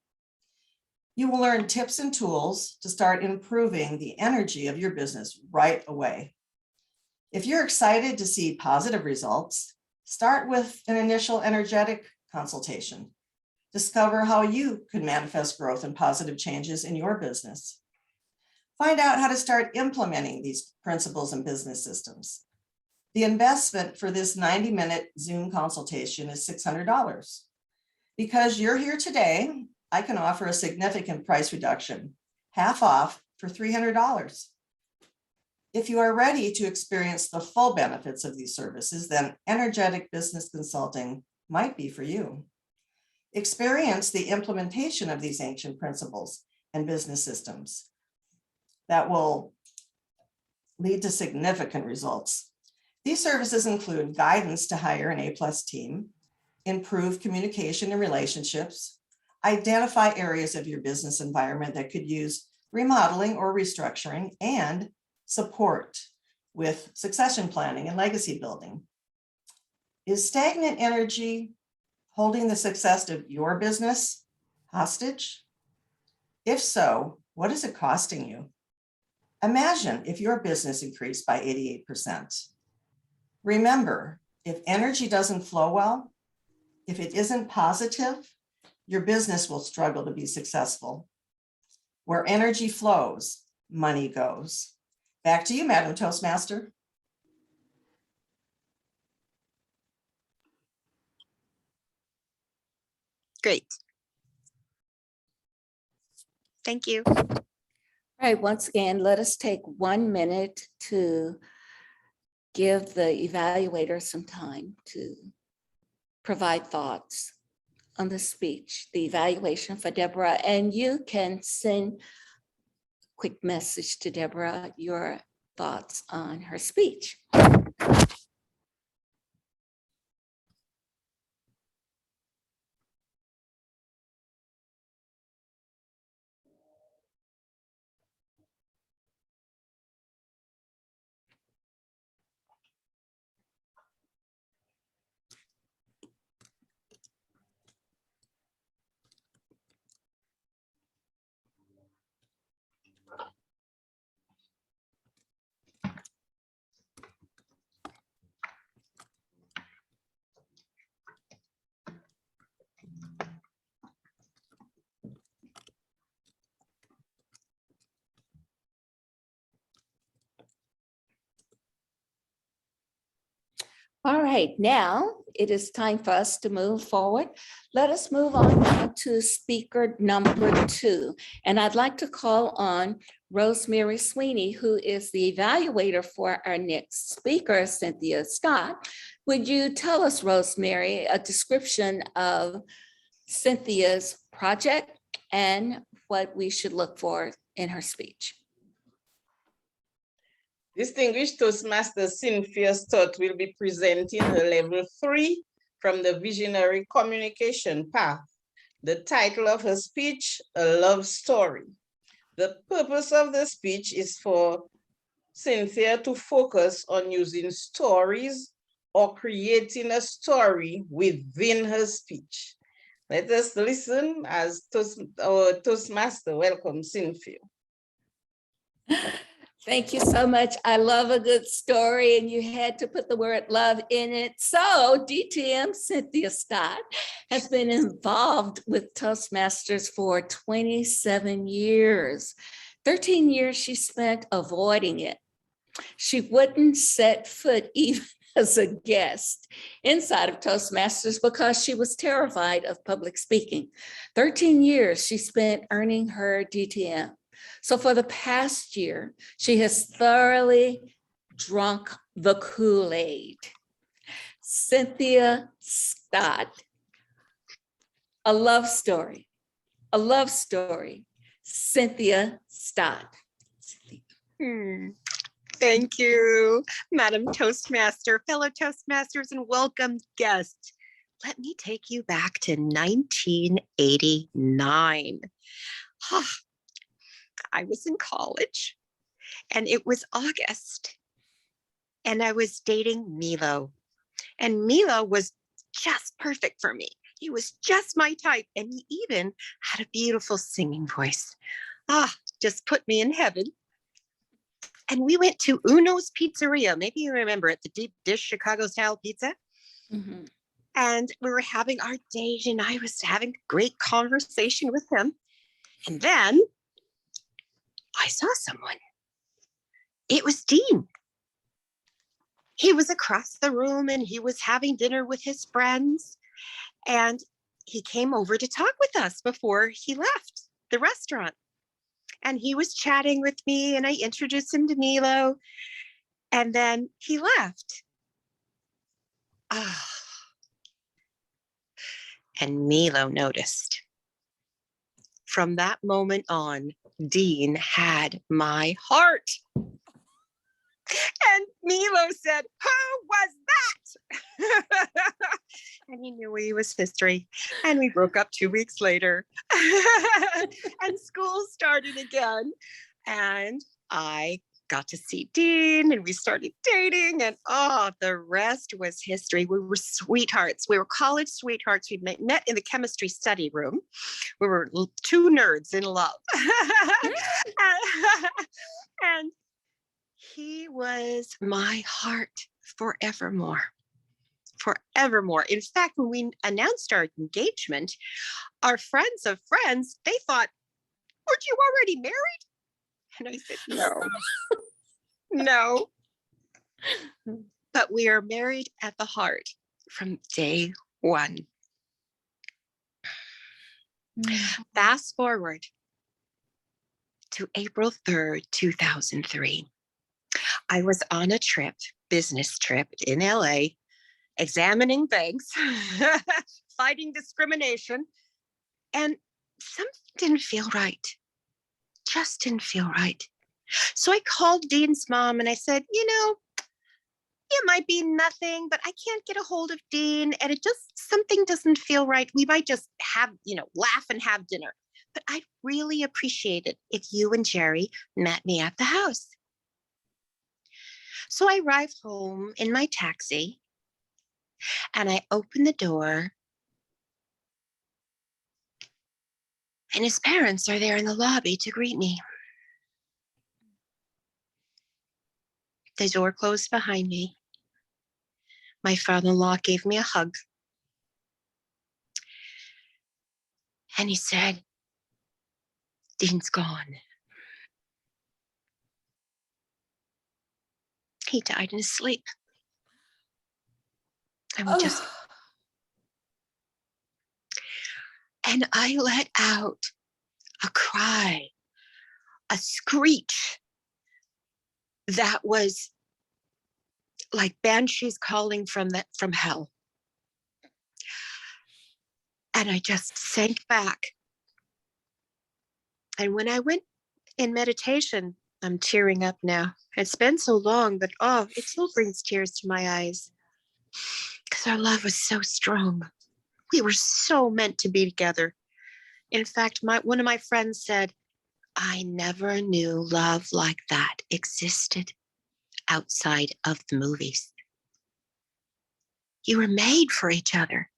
You will learn tips and tools to start improving the energy of your business right away. If you're excited to see positive results, start with an initial energetic consultation. Discover how you could manifest growth and positive changes in your business. Find out how to start implementing these principles and business systems. The investment for this 90-minute Zoom consultation is $600. Because you're here today, I can offer a significant price reduction, half off for $300. If you are ready to experience the full benefits of these services, then energetic business consulting might be for you. Experience the implementation of these ancient principles and business systems that will lead to significant results. These services include guidance to hire an A+ team, improve communication and relationships, identify areas of your business environment that could use remodeling or restructuring, and support with succession planning and legacy building. Is stagnant energy holding the success of your business hostage? If so, what is it costing you? Imagine if your business increased by 88%. Remember, if energy doesn't flow well, if it isn't positive, your business will struggle to be successful. Where energy flows, money goes. Back to you, Madam Toastmaster. Great. Thank you. All right, once again, let us take 1 minute to give the evaluator some time to provide thoughts on the speech, the evaluation for Deborah, and you can send a quick message to Deborah, your thoughts on her speech. All right, now it is time for us to move forward. Let us move on now to speaker number 2. And I'd like to call on Rosemary Sweeney, who is the evaluator for our next speaker, Cynthia Scott. Would you tell us, Rosemary, a description of Cynthia's project and what we should look for in her speech? Distinguished Toastmaster Cynthia Stott will be presenting her level 3 from the Visionary Communication Path. The title of her speech, A Love Story. The purpose of the speech is for Cynthia to focus on using stories or creating a story within her speech. Let us listen as our Toastmaster welcomes Cynthia. Thank you so much. I love a good story, and you had to put the word love in it. So DTM Cynthia Scott has been involved with Toastmasters for 27 years. 13 years she spent avoiding it. She wouldn't set foot even as a guest inside of Toastmasters because she was terrified of public speaking. 13 years she spent earning her DTM. So for the past year, she has thoroughly drunk the Kool-Aid. Cynthia Scott, a love story, a love story. Cynthia Scott. Thank you, Madam Toastmaster, fellow Toastmasters, and welcome guests. Let me take you back to 1989. I was in college and it was August and I was dating Milo, and Milo was just perfect for me. He was just my type, and he even had a beautiful singing voice. Just put me in heaven. And we went to Uno's Pizzeria. Maybe you remember it, the deep dish Chicago style pizza. Mm-hmm. And we were having our date and I was having a great conversation with him. And then I saw someone. It was Dean. He was across the room and he was having dinner with his friends. And he came over to talk with us before he left the restaurant. And he was chatting with me and I introduced him to Milo. And then he left. And Milo noticed. From that moment on, Dean had my heart. And Milo said, "Who was that?" And he knew he was history. And we broke up 2 weeks later. And school started again. And I got to see Dean and we started dating. And the rest was history. We were sweethearts. We were college sweethearts. We met in the chemistry study room. We were 2 nerds in love. And he was my heart forevermore. Forevermore. In fact, when we announced our engagement, our friends of friends, they thought, "Weren't you already married?" And I said, "No, no." But we are married at the heart from day one. Fast forward to April 3rd, 2003. I was on a trip, business trip in LA, examining banks, fighting discrimination, and something didn't feel right. Just didn't feel right. So I called Dean's mom and I said, you know, it might be nothing, but I can't get a hold of Dean and it just, something doesn't feel right. We might just have, laugh and have dinner. But I'd really appreciate it if you and Jerry met me at the house. So I arrived home in my taxi and I opened the door and his parents are there in the lobby to greet me. The door closed behind me. My father-in-law gave me a hug. And he said, Dean's gone. He died in his sleep. And we just, and I let out a cry, a screech that was like banshees calling from hell. And I just sank back. And when I went in meditation, I'm tearing up now. It's been so long, but it still brings tears to my eyes because our love was so strong. We were so meant to be together. In fact, one of my friends said, I never knew love like that existed outside of the movies. You were made for each other.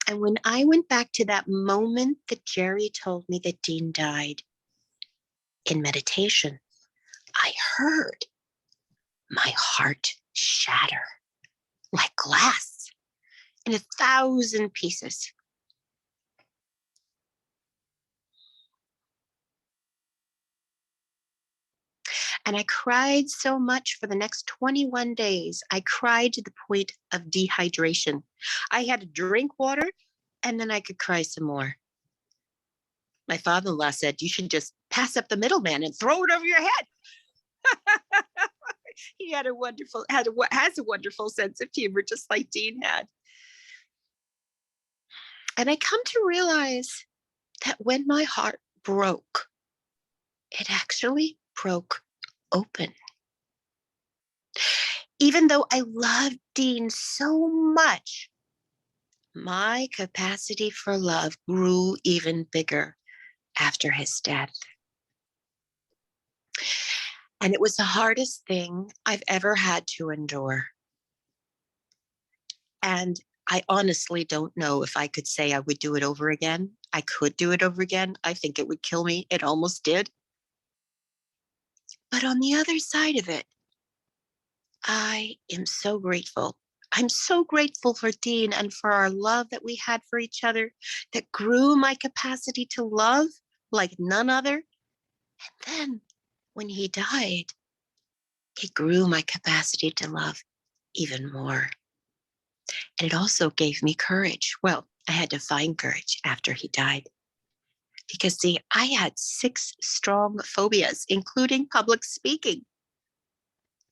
And when I went back to that moment that Jerry told me that Dean died, in meditation, I heard my heart shatter like glass in 1,000 pieces. And I cried so much for the next 21 days. I cried to the point of dehydration. I had to drink water and then I could cry some more. My father-in-law said, you should just pass up the middleman and throw it over your head. He has a wonderful sense of humor, just like Dean had. And I come to realize that when my heart broke, it actually broke open. Even though I loved Dean so much, my capacity for love grew even bigger after his death. And it was the hardest thing I've ever had to endure. And I honestly don't know if I could say I would do it over again. I could do it over again. I think it would kill me. It almost did. But on the other side of it, I am so grateful. I'm so grateful for Dean and for our love that we had for each other that grew my capacity to love like none other. And then when he died, it grew my capacity to love even more. And it also gave me courage. Well, I had to find courage after he died. Because see, I had 6 strong phobias, including public speaking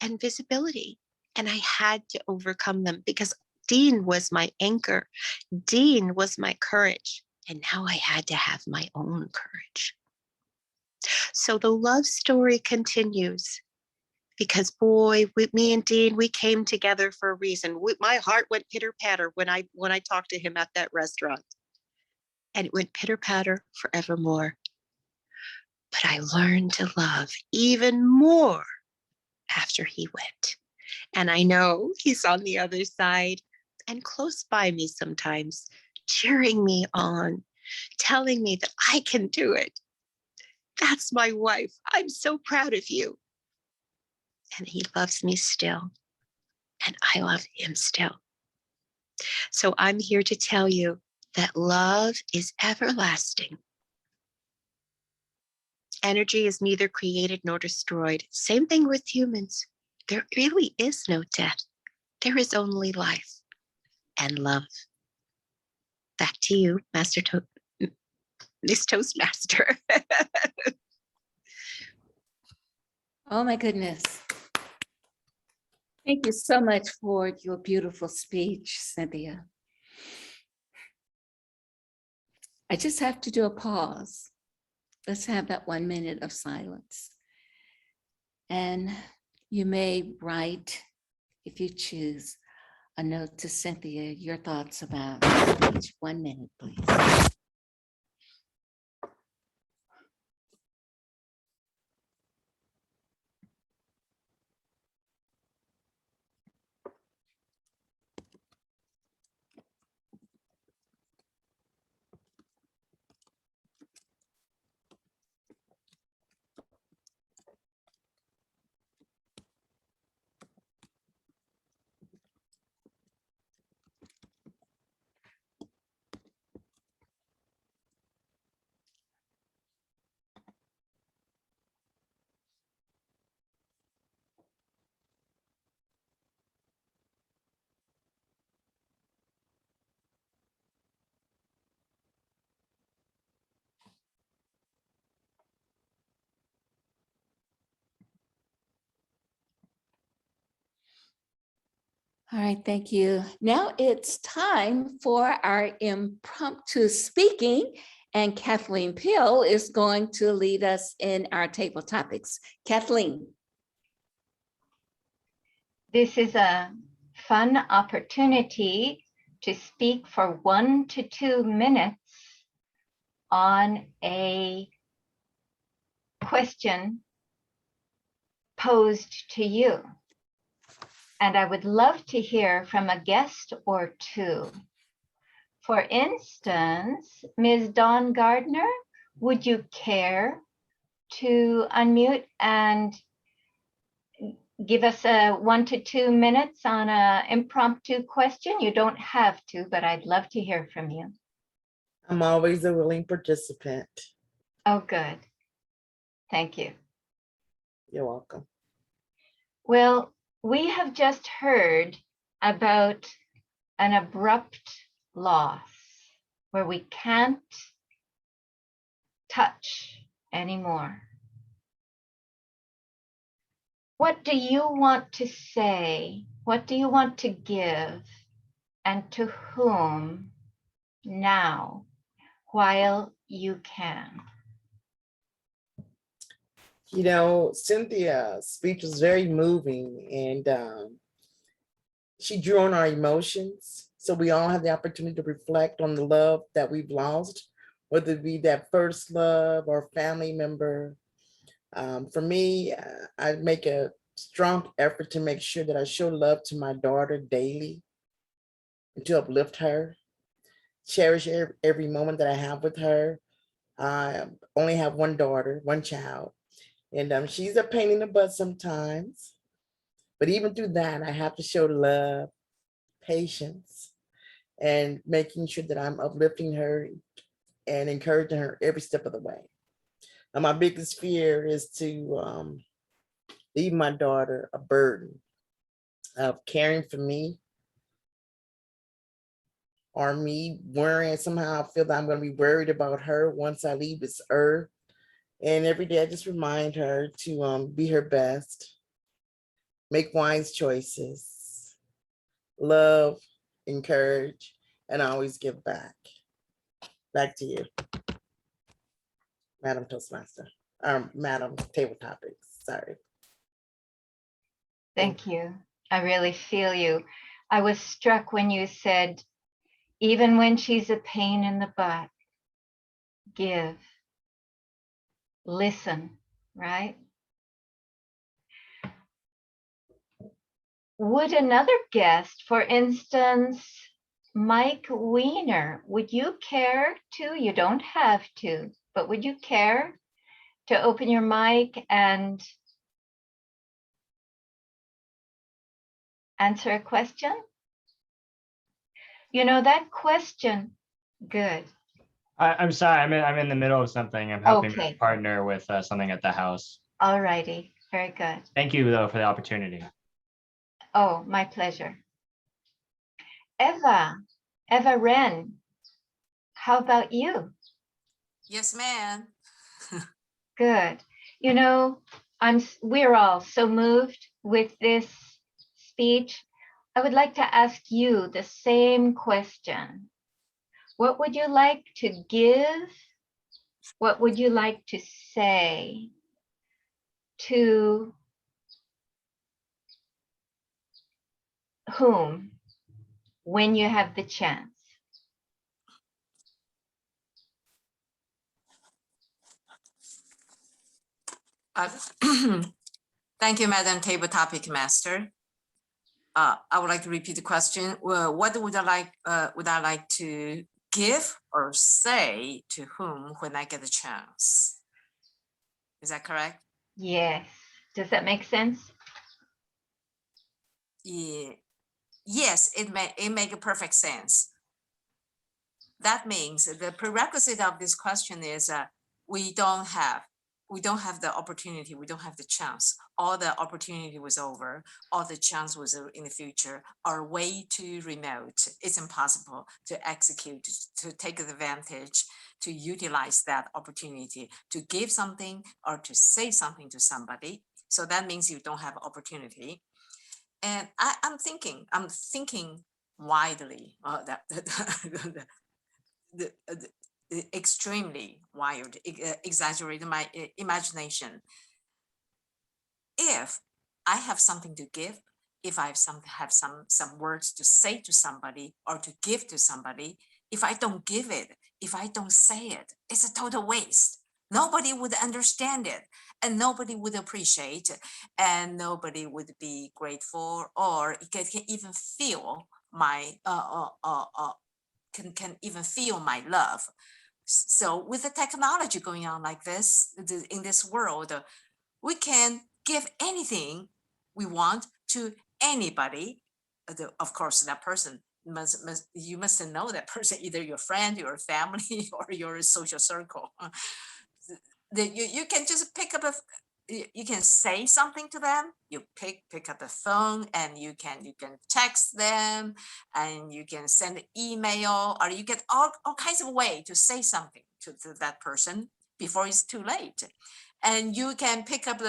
and visibility. And I had to overcome them because Dean was my anchor. Dean was my courage. And now I had to have my own courage. So the love story continues. Because boy, with me and Dean, we came together for a reason. My heart went pitter-patter when I talked to him at that restaurant. And it went pitter-patter forevermore. But I learned to love even more after he went. And I know he's on the other side and close by me sometimes, cheering me on, telling me that I can do it. That's my wife. I'm so proud of you. And he loves me still. And I love him still. So I'm here to tell you that love is everlasting. Energy is neither created nor destroyed. Same thing with humans. There really is no death. There is only life and love. Back to you, Miss Toastmaster. Oh my goodness. Thank you so much for your beautiful speech, Cynthia. I just have to do a pause. Let's have that 1 minute of silence. And you may write, if you choose, a note to Cynthia, your thoughts about the speech. 1 minute, please. All right, thank you. Now it's time for our impromptu speaking, and Kathleen Pill is going to lead us in our table topics. Kathleen. This is a fun opportunity to speak for 1 to 2 minutes on a question posed to you. And I would love to hear from a guest or two. For instance, Ms. Dawn Gardner, would you care to unmute and give us a 1 to 2 minutes on an impromptu question? You don't have to, but I'd love to hear from you. I'm always a willing participant. Oh, good. Thank you. You're welcome. Well, we have just heard about an abrupt loss where we can't touch anymore. What do you want to say? What do you want to give? And to whom now, while you can? You know, Cynthia's speech was very moving, and she drew on our emotions. So we all have the opportunity to reflect on the love that we've lost, whether it be that first love or family member. For me, I make a strong effort to make sure that I show love to my daughter daily and to uplift her, cherish every moment that I have with her. I only have one daughter, one child. And she's a pain in the butt sometimes. But even through that, I have to show love, patience, and making sure that I'm uplifting her and encouraging her every step of the way. And my biggest fear is to leave my daughter a burden of caring for me, or me worrying. Somehow I feel that I'm going to be worried about her once I leave this earth. And every day I just remind her to be her best, make wise choices, love, encourage, and always give back. Back to you, Madam Toastmaster, Madam Table Topics, sorry. Thank you. I really feel you. I was struck when you said, even when she's a pain in the butt, give. Listen, right? Would another guest, for instance, Mike Weiner, would you care to? You don't have to, but would you care to open your mic and answer a question? You know, that question, good. I'm sorry, I'm in the middle of something. I'm helping my Okay. partner with something at the house. All righty, very good. Thank you though for the opportunity. Oh, my pleasure. Eva Wren, how about you? Yes, ma'am. Good. You know, we're all so moved with this speech. I would like to ask you the same question. What would you like to give? What would you like to say to whom when you have the chance? Thank you, Madam Table Topic Master. I would like to repeat the question. Well, what would I like to give or say to whom when I get a chance? Is that correct? Yes. Does that make sense? Yeah. Yes, it make a perfect sense. That means the prerequisite of this question is we don't have the opportunity, we don't have the chance. All the opportunity was over, all the chance was in the future, are way too remote. It's impossible to execute, to take advantage, to utilize that opportunity, to give something or to say something to somebody. So that means you don't have opportunity. And I'm thinking widely, extremely wild, exaggerated my imagination. If I have something to give, if I have some words to say to somebody or to give to somebody, if I don't give it, if I don't say it, it's a total waste. Nobody would understand it, and nobody would appreciate it, and nobody would be grateful, or can even feel my can even feel my love. So with the technology going on like this in this world, we can give anything we want to anybody. Of course, that person you must know that person, either your friend, your family, or your social circle. You can just pick up you can say something to them. You pick up the phone and you can text them, and you can send an email, or you get all kinds of way to say something to that person before it's too late. And you can pick up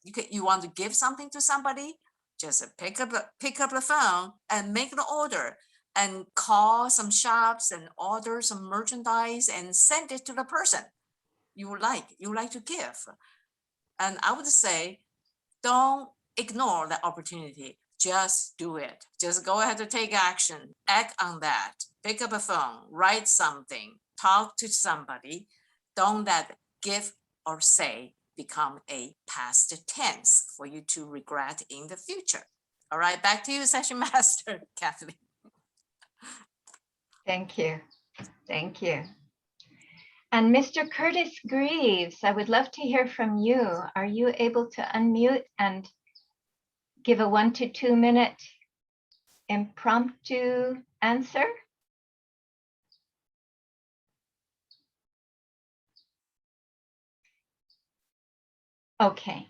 you want to give something to somebody, just pick up the phone and make the order and call some shops and order some merchandise and send it to the person you would like to give. And I would say, don't ignore the opportunity. Just do it. Just go ahead to take action. Act on that. Pick up a phone, write something, talk to somebody. Don't let give or say become a past tense for you to regret in the future. All right, back to you, Session Master, Kathleen. Thank you. Thank you. And Mr. Curtis Greaves, I would love to hear from you. Are you able to unmute and give a 1 to 2 minute impromptu answer? Okay.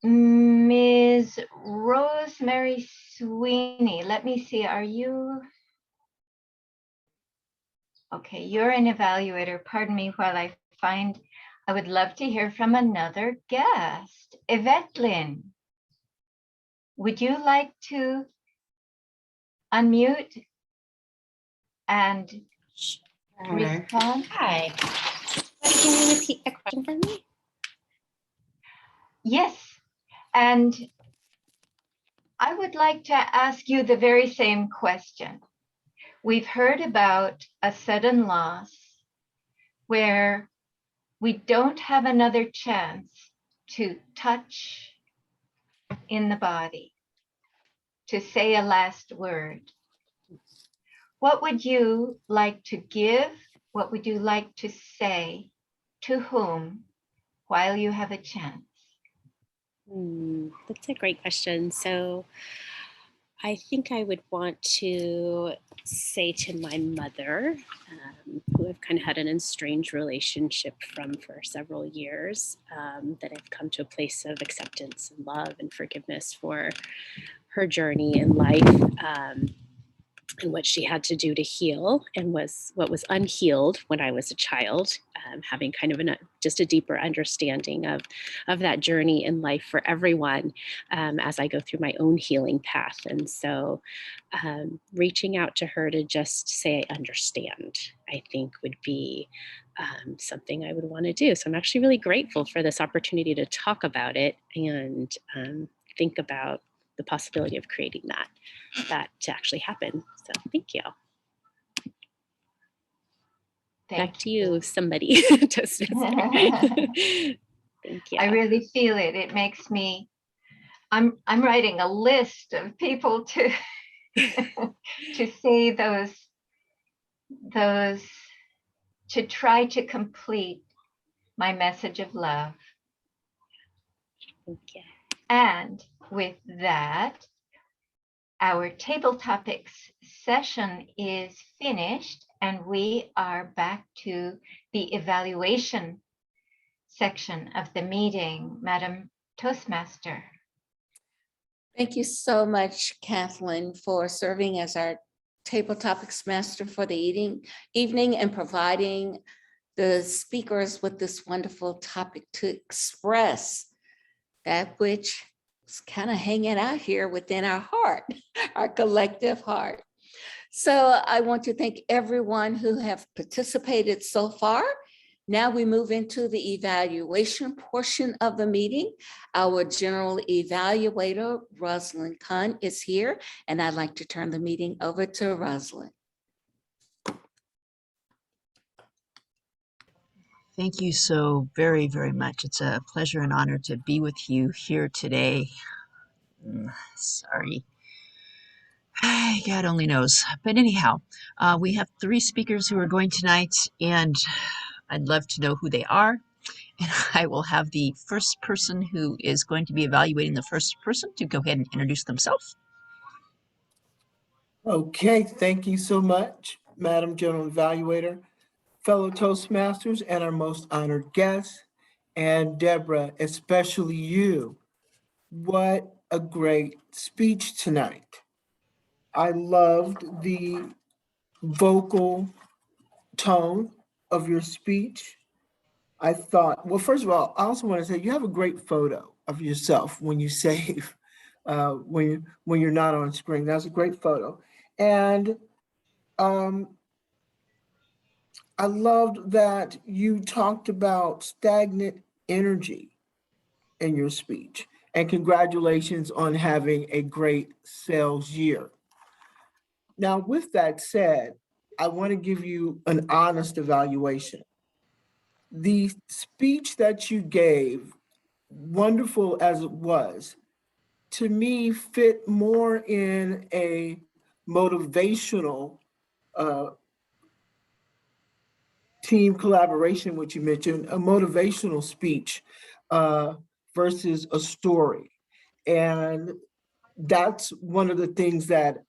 Ms. Rosemary Sweeney, let me see, are you? Okay, you're an evaluator. Pardon me while I would love to hear from another guest. Yvette Lynn, would you like to unmute and respond? Hi. Can you repeat the question for me? Yes, and I would like to ask you the very same question. We've heard about a sudden loss where we don't have another chance to touch in the body, to say a last word. What would you like to give? What would you like to say to whom while you have a chance? That's a great question. So I think I would want to say to my mother, who I've kind of had an estranged relationship from for several years, that I've come to a place of acceptance and love and forgiveness for her journey in life. and what she had to do to heal, and what was unhealed when I was a child, having kind of just a deeper understanding of that journey in life for everyone as I go through my own healing path. And so reaching out to her to just say, I understand, I think would be something I would want to do. So I'm actually really grateful for this opportunity to talk about it and think about the possibility of creating that to actually happen. So thank you. Back to you, somebody. Toastmaster. Thank you. I really feel it. It makes me, I'm writing a list of people to to say those, to try to complete my message of love. Thank you. And with that, our table topics session is finished, and we are back to the evaluation section of the meeting. Madam Toastmaster. Thank you so much, Kathleen, for serving as our table topics master for the evening and providing the speakers with this wonderful topic to express that which is kind of hanging out here within our heart, our collective heart. So I want to thank everyone who have participated so far. Now we move into the evaluation portion of the meeting. Our general evaluator, Rosalind Kahn, is here, and I'd like to turn the meeting over to Rosalind. Thank you so very, very much. It's a pleasure and honor to be with you here today. Sorry. God only knows. But anyhow, we have 3 speakers who are going tonight, and I'd love to know who they are. And I will have the first person who is going to be evaluating the first person to go ahead and introduce themselves. Okay, thank you so much, Madam General Evaluator, fellow Toastmasters, and our most honored guests, and Deborah, especially you. What a great speech tonight. I loved the vocal tone of your speech. I thought, well, first of all, I also want to say you have a great photo of yourself when you save, when you're not on screen. That's a great photo. And I loved that you talked about stagnant energy in your speech. And congratulations on having a great sales year. Now, with that said, I want to give you an honest evaluation. The speech that you gave, wonderful as it was, to me fit more in a motivational team collaboration, which you mentioned, a motivational speech versus a story. And that's one of the things that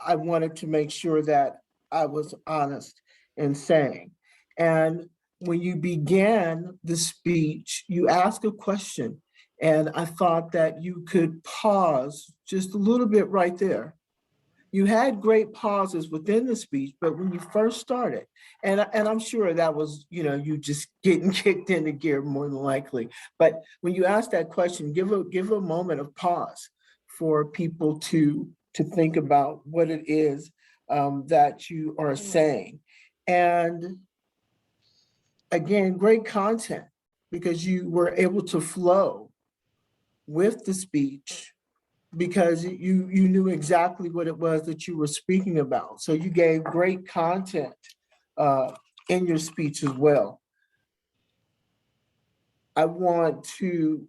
I wanted to make sure that I was honest in saying. And when you began the speech, you asked a question, and I thought that you could pause just a little bit right there. You had great pauses within the speech, but when you first started, and I'm sure that was, you just getting kicked into gear more than likely. But when you ask that question, give a moment of pause for people to think about what it is that you are saying. And again, great content, because you were able to flow with the speech because you knew exactly what it was that you were speaking about. So you gave great content in your speech as well. I want to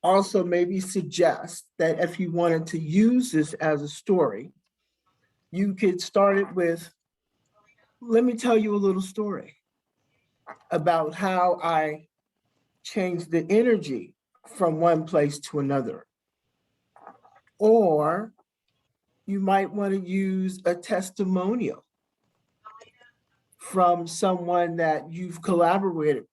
also maybe suggest that if you wanted to use this as a story, you could start it with, let me tell you a little story about how I changed the energy from one place to another. Or you might want to use a testimonial from someone that you've collaborated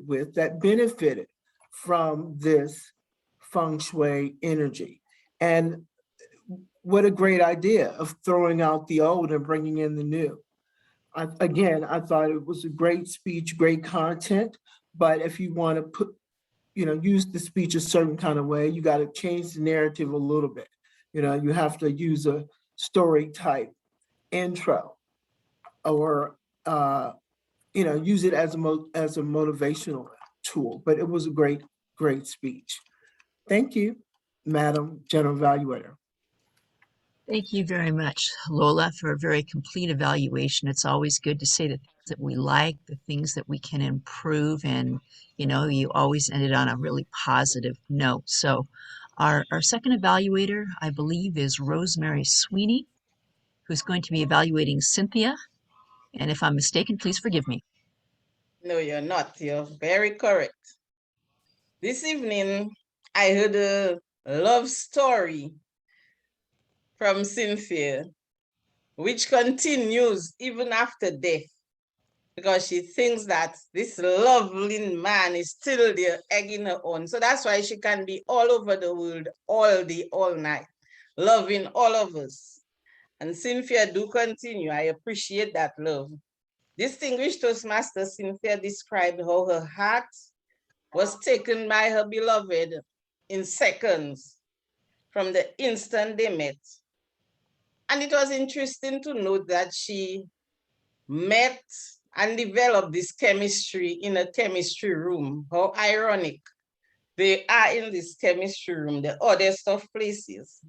with that benefited from this feng shui energy. And what a great idea of throwing out the old and bringing in the new. Again, I thought it was a great speech, great content, but if you want to put, use the speech a certain kind of way, you got to change the narrative a little bit. You have to use a story type intro, or use it as a motivational tool. But it was a great speech. Thank you, Madam General Evaluator. Thank you very much, Lola, for a very complete evaluation. It's always good to say the things that we like, the things that we can improve, and you always ended on a really positive note. So our second evaluator, I believe, is Rosemary Sweeney, who's going to be evaluating Cynthia. And if I'm mistaken, please forgive me. No, you're not. You're very correct. This evening, I heard a love story from Cynthia, which continues even after death, because she thinks that this lovely man is still there egging her on. So that's why she can be all over the world all day, all night, loving all of us. And Cynthia do continue. I appreciate that love. Distinguished Toastmaster Cynthia described how her heart was taken by her beloved in seconds from the instant they met. And it was interesting to note that she met and developed this chemistry in a chemistry room. How ironic. They are in this chemistry room, the oddest of places.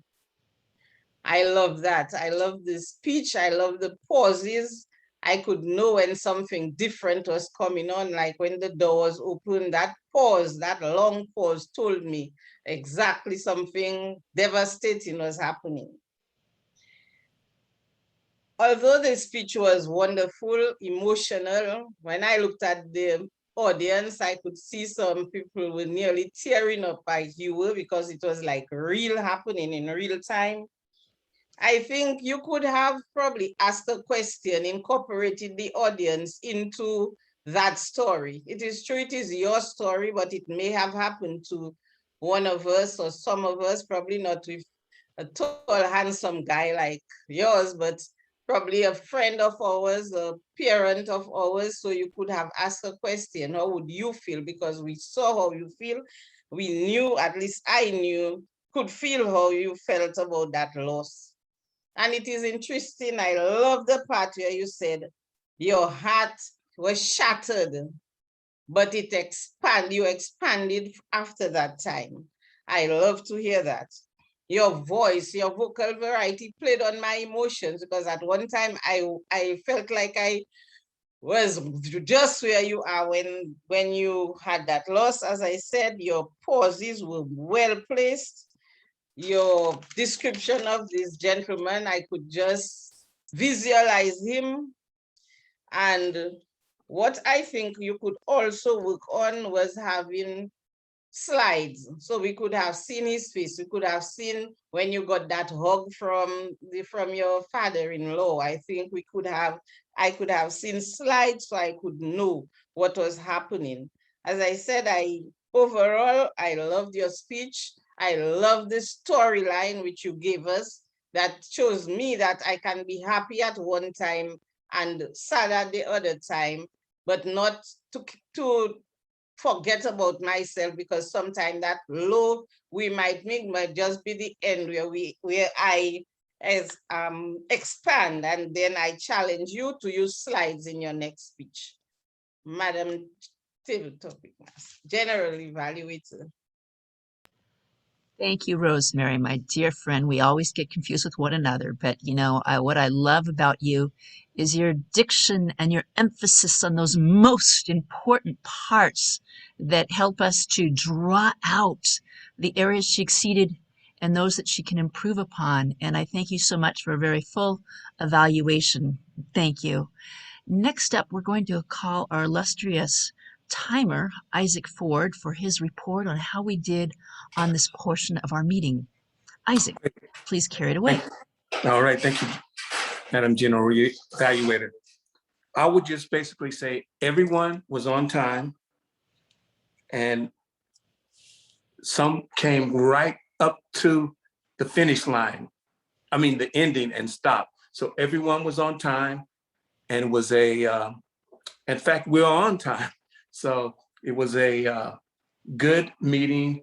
I love that. I love the speech. I love the pauses. I could know when something different was coming on, like when the door was open, that pause, that long pause told me exactly something devastating was happening. Although the speech was wonderful, emotional, when I looked at the audience, I could see some people were nearly tearing up like you were, because it was like real happening in real time. I think you could have probably asked a question, incorporated the audience into that story. It is true, it is your story, but it may have happened to one of us or some of us, probably not with a tall, handsome guy like yours, but probably a friend of ours, a parent of ours. So you could have asked a question, how would you feel? Because we saw how you feel. We knew, at least I knew, could feel how you felt about that loss. And it is interesting, I love the part where you said your heart was shattered, but it you expanded after that time. I love to hear that. Your voice, your vocal variety played on my emotions, because at one time I felt like I was just where you are when you had that loss. As I said, your pauses were well placed. Your description of this gentleman, I could just visualize him. And what I think you could also work on was having slides. So we could have seen his face. We could have seen when you got that hug from your father-in-law. I think I could have seen slides so I could know what was happening. As I said, overall, I loved your speech. I love the storyline which you gave us that shows me that I can be happy at one time and sad at the other time, but not to forget about myself, because sometimes that low we might make might just be the end where I expand, and then I challenge you to use slides in your next speech. Madam Topic General Evaluator. Thank you, Rosemary, my dear friend. We always get confused with one another, but what I love about you is your diction and your emphasis on those most important parts that help us to draw out the areas she exceeded and those that she can improve upon. And I thank you so much for a very full evaluation. Thank you. Next up, we're going to call our illustrious timer, Isaac Ford, for his report on how we did on this portion of our meeting. Isaac, please carry it away. All right, thank you, Madam General Evaluator. I would just basically say everyone was on time, and some came right up to the finish line. I mean, the ending and stop. So everyone was on time, and it was in fact, we were on time. So it was a good meeting.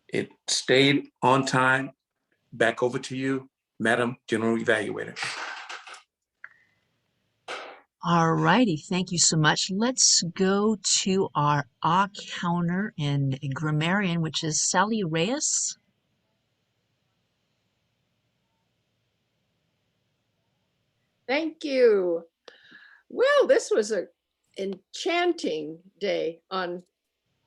It stayed on time. Back over to you, Madam General Evaluator. All righty, thank you so much. Let's go to our counter and grammarian, which is Sally Reyes. Thank you. Well, this was an enchanting day on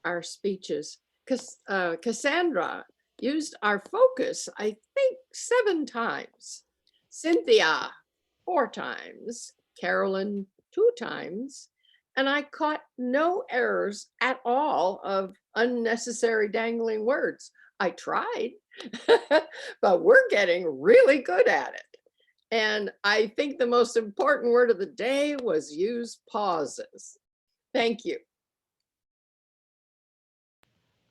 our speeches, because Cassandra used our focus, I think, 7 times. Cynthia, 4 times. Carolyn, 2 times. And I caught no errors at all of unnecessary dangling words. I tried, but we're getting really good at it. And I think the most important word of the day was use pauses. Thank you.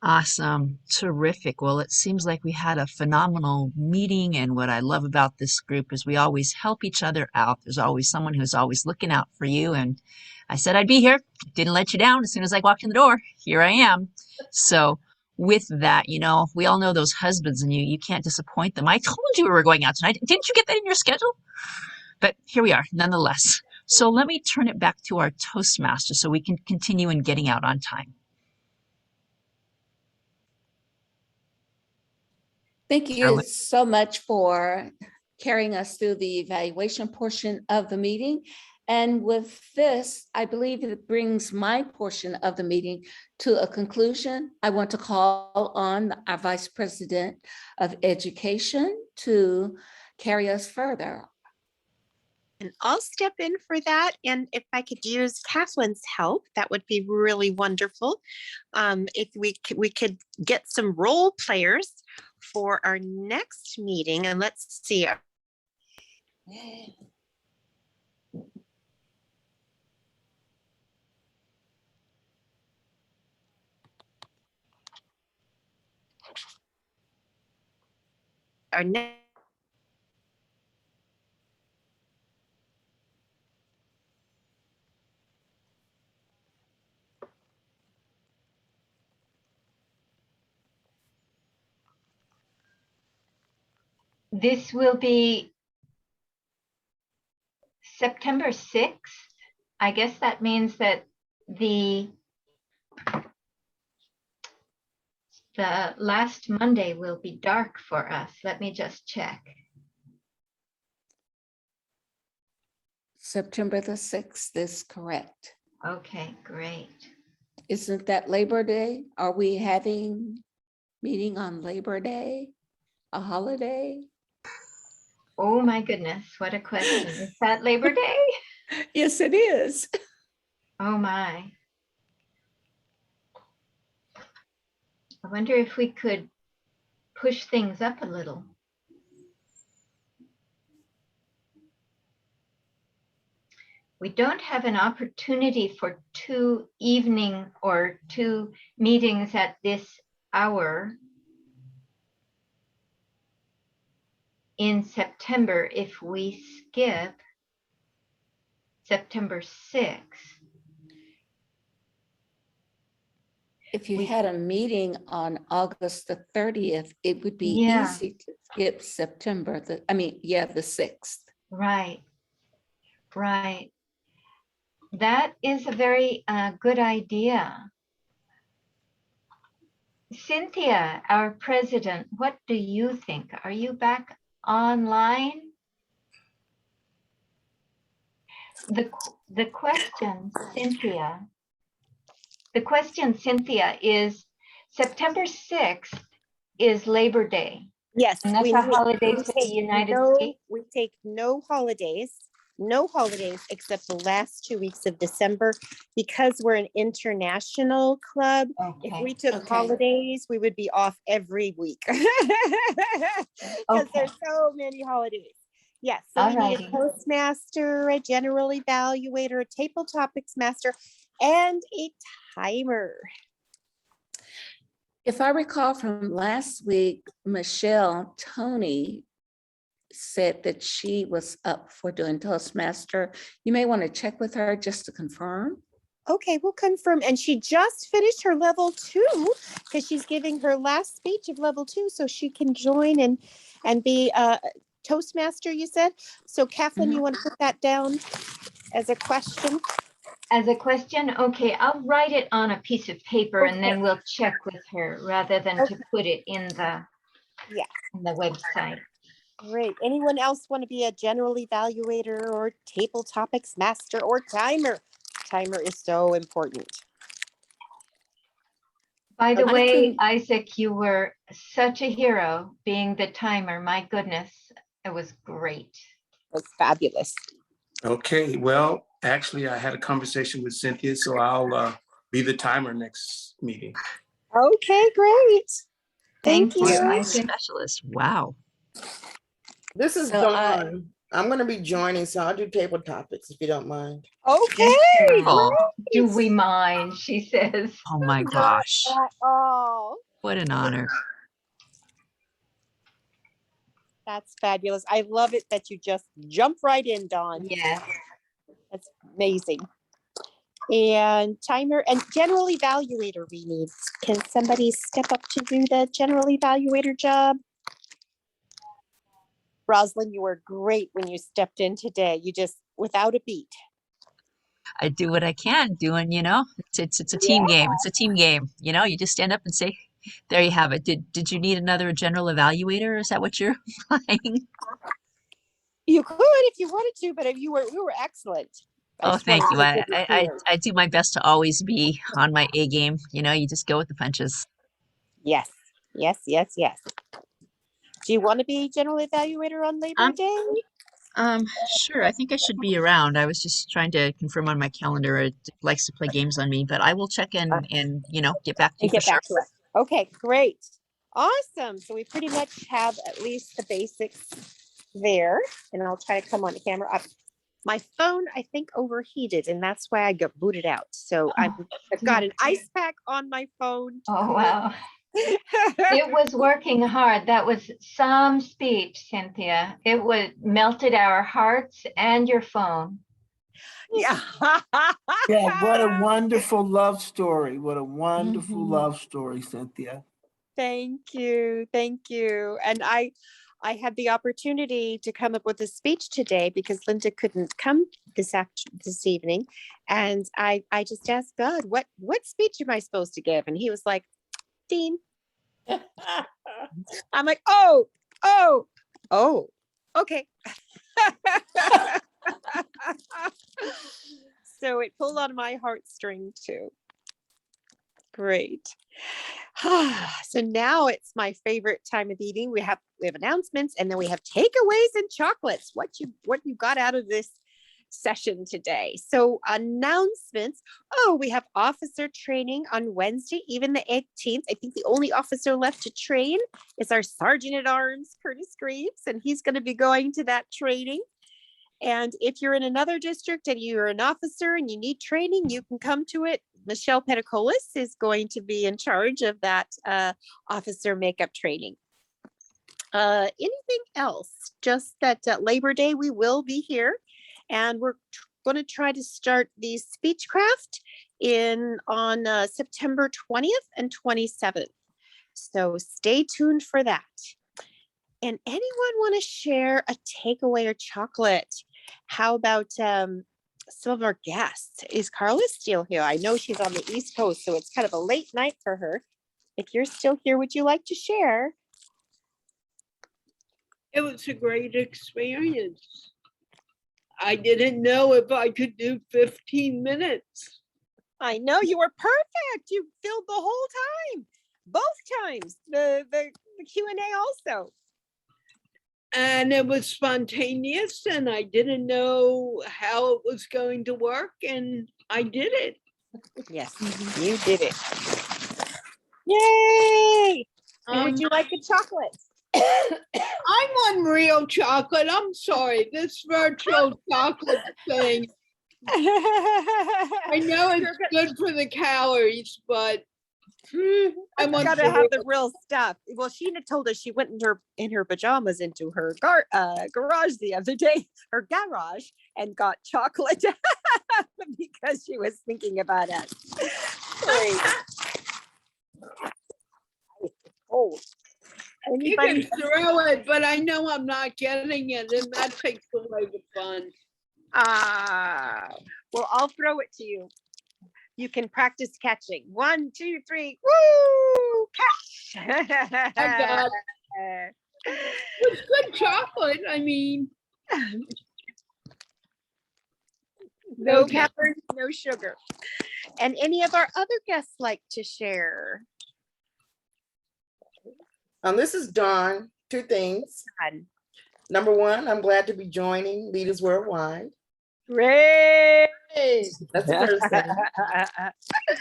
Awesome, terrific. Well, it seems like we had a phenomenal meeting, and what I love about this group is we always help each other out. There's always someone who's always looking out for you, and I said I'd be here. Didn't let you down. As soon as I walked in the door, here I am. So with that, you know, we all know those husbands, and you can't disappoint them. I told you we were going out tonight. Didn't you get that in your schedule? But here we are, nonetheless. So let me turn it back to our Toastmaster so we can continue in getting out on time. Thank you so much for carrying us through the evaluation portion of the meeting. And with this, I believe it brings my portion of the meeting to a conclusion. I want to call on our Vice President of Education to carry us further. And I'll step in for that. And if I could use Catherine's help, that would be really wonderful. If we could get some role players for our next meeting. And let's see. Our next This will be September 6th. I guess that means that the last Monday will be dark for us. Let me just check. September the 6th is correct. Okay, great. Isn't that Labor Day? Are we having meeting on Labor Day, a holiday? Oh my goodness, what a question. Is that Labor Day? Yes, it is. Oh my. I wonder if we could push things up a little. We don't have an opportunity for 2 evening or 2 meetings at this hour in September if we skip September 6th. If you had a meeting on August the 30th, it would be easy to skip September, the 6th. Right, right. That is a very good idea. Cynthia, our president, what do you think? Are you back online? The question, Cynthia, is September 6th is Labor Day. Yes, and that's a holiday for the United States. We take no holidays except the last 2 weeks of December because we're an international club. If we took holidays, we would be off every week because there's so many holidays. Yes, so we need a Toastmaster, a General Evaluator, a Table Topics Master, and a timer. If I recall from last week, Michelle Tony said that she was up for doing Toastmaster. You may want to check with her just to confirm. Okay, we'll confirm. And she just finished her level 2 because she's giving her last speech of level 2 so she can join and be a Toastmaster, you said. So Kathleen, you want to put that down as a question? As a question, okay, I'll write it on a piece of paper and then Okay. we'll check with her rather than to put it in the website. Great. Anyone else want to be a general evaluator or table topics master or timer? Timer is so important. By the I way, can- Isaac, you were such a hero being the timer. My goodness, it was great. It was fabulous. Okay, well, actually, I had a conversation with Cynthia, so I'll be the timer next meeting. Okay, great. Thank you, you. Isaac. Specialist. Wow. This is So, Dawn. I'm going to be joining, so I'll do table topics if you don't mind. Okay. Oh, Do we mind? She says. oh my gosh. Oh, What an honor. that's fabulous. I love it that you just jump right in, Dawn. Yeah. That's amazing. And timer and general evaluator we need. Can somebody step up to do the general evaluator job? Rosalind, you were great when you stepped in today. You just, without a beat. I do what I can doing, it's a team game. It's a team game. You just stand up and say, there you have it. Did you need another general evaluator? Is that what you're implying? You could if you wanted to, but we were excellent. Oh, just wanted thank you. to I, give you I, I, kudos. I do my best to always be on my A game. You just go with the punches. Yes, yes, yes, yes. Do you want to be general evaluator on Labor Day? Sure. I think I should be around. I was just trying to confirm on my calendar. It likes to play games on me, but I will check in and get back to you And for get sure. back to us. Okay, great. Awesome. So we pretty much have at least the basics there. And I'll try to come on camera up. My phone, I think, overheated, and that's why I got booted out. So I've got an ice pack on my phone. Oh, wow. It was working hard. That was some speech, Cynthia. It melted our hearts and your phone. Yeah. Yeah, what a wonderful love story. What a wonderful love story, Cynthia. Thank you. Thank you. And I had the opportunity to come up with a speech today because Linda couldn't come this evening. And I just asked God, what speech am I supposed to give? And he was like, Dean. I'm like, oh, okay. So it pulled on my heartstring too. Great. So now it's my favorite time of the evening. We have announcements, and then we have takeaways and chocolates. What you got out of this session today? So announcements. Oh, we have officer training on Wednesday, even the 18th. I think the only officer left to train is our Sergeant at Arms, Curtis Greaves, and he's going to be going to that training. And if you're in another district and you're an officer and you need training, you can come to it. Michelle Peticolis is going to be in charge of that officer makeup training. Anything else? Just that Labor Day, we will be here, and we're going to try to start the Speechcraft on September 20th and 27th. So stay tuned for that. And anyone want to share a takeaway or chocolate? How about some of our guests? Is Carla Steele here? I know she's on the East Coast, so it's kind of a late night for her. If you're still here, would you like to share? It was a great experience. I didn't know if I could do 15 minutes. I know you were perfect. You filled the whole time, both times. The Q&A also. And it was spontaneous, and I didn't know how it was going to work, and I did it. Yes, you did it. Yay! And would you like a chocolate? I want real chocolate. I'm sorry, this virtual chocolate thing. I know it's good for the calories, but I I'm want gotta to have the real stuff. Well, Sheena told us she went in her pajamas into her garage the other day, her garage, and got chocolate because she was thinking about us. Great. Oh, You can anybody? throw it, but I know I'm not getting it, and that takes away the fun. Well, I'll throw it to you. You can practice catching. 1, 2, 3. Woo! Catch! I got it. It's good chocolate. I mean, No okay. calories, no sugar. And any of our other guests like to share? This is Dawn. 2 things. Number 1, I'm glad to be joining Leaders Worldwide. Great. That's the first thing.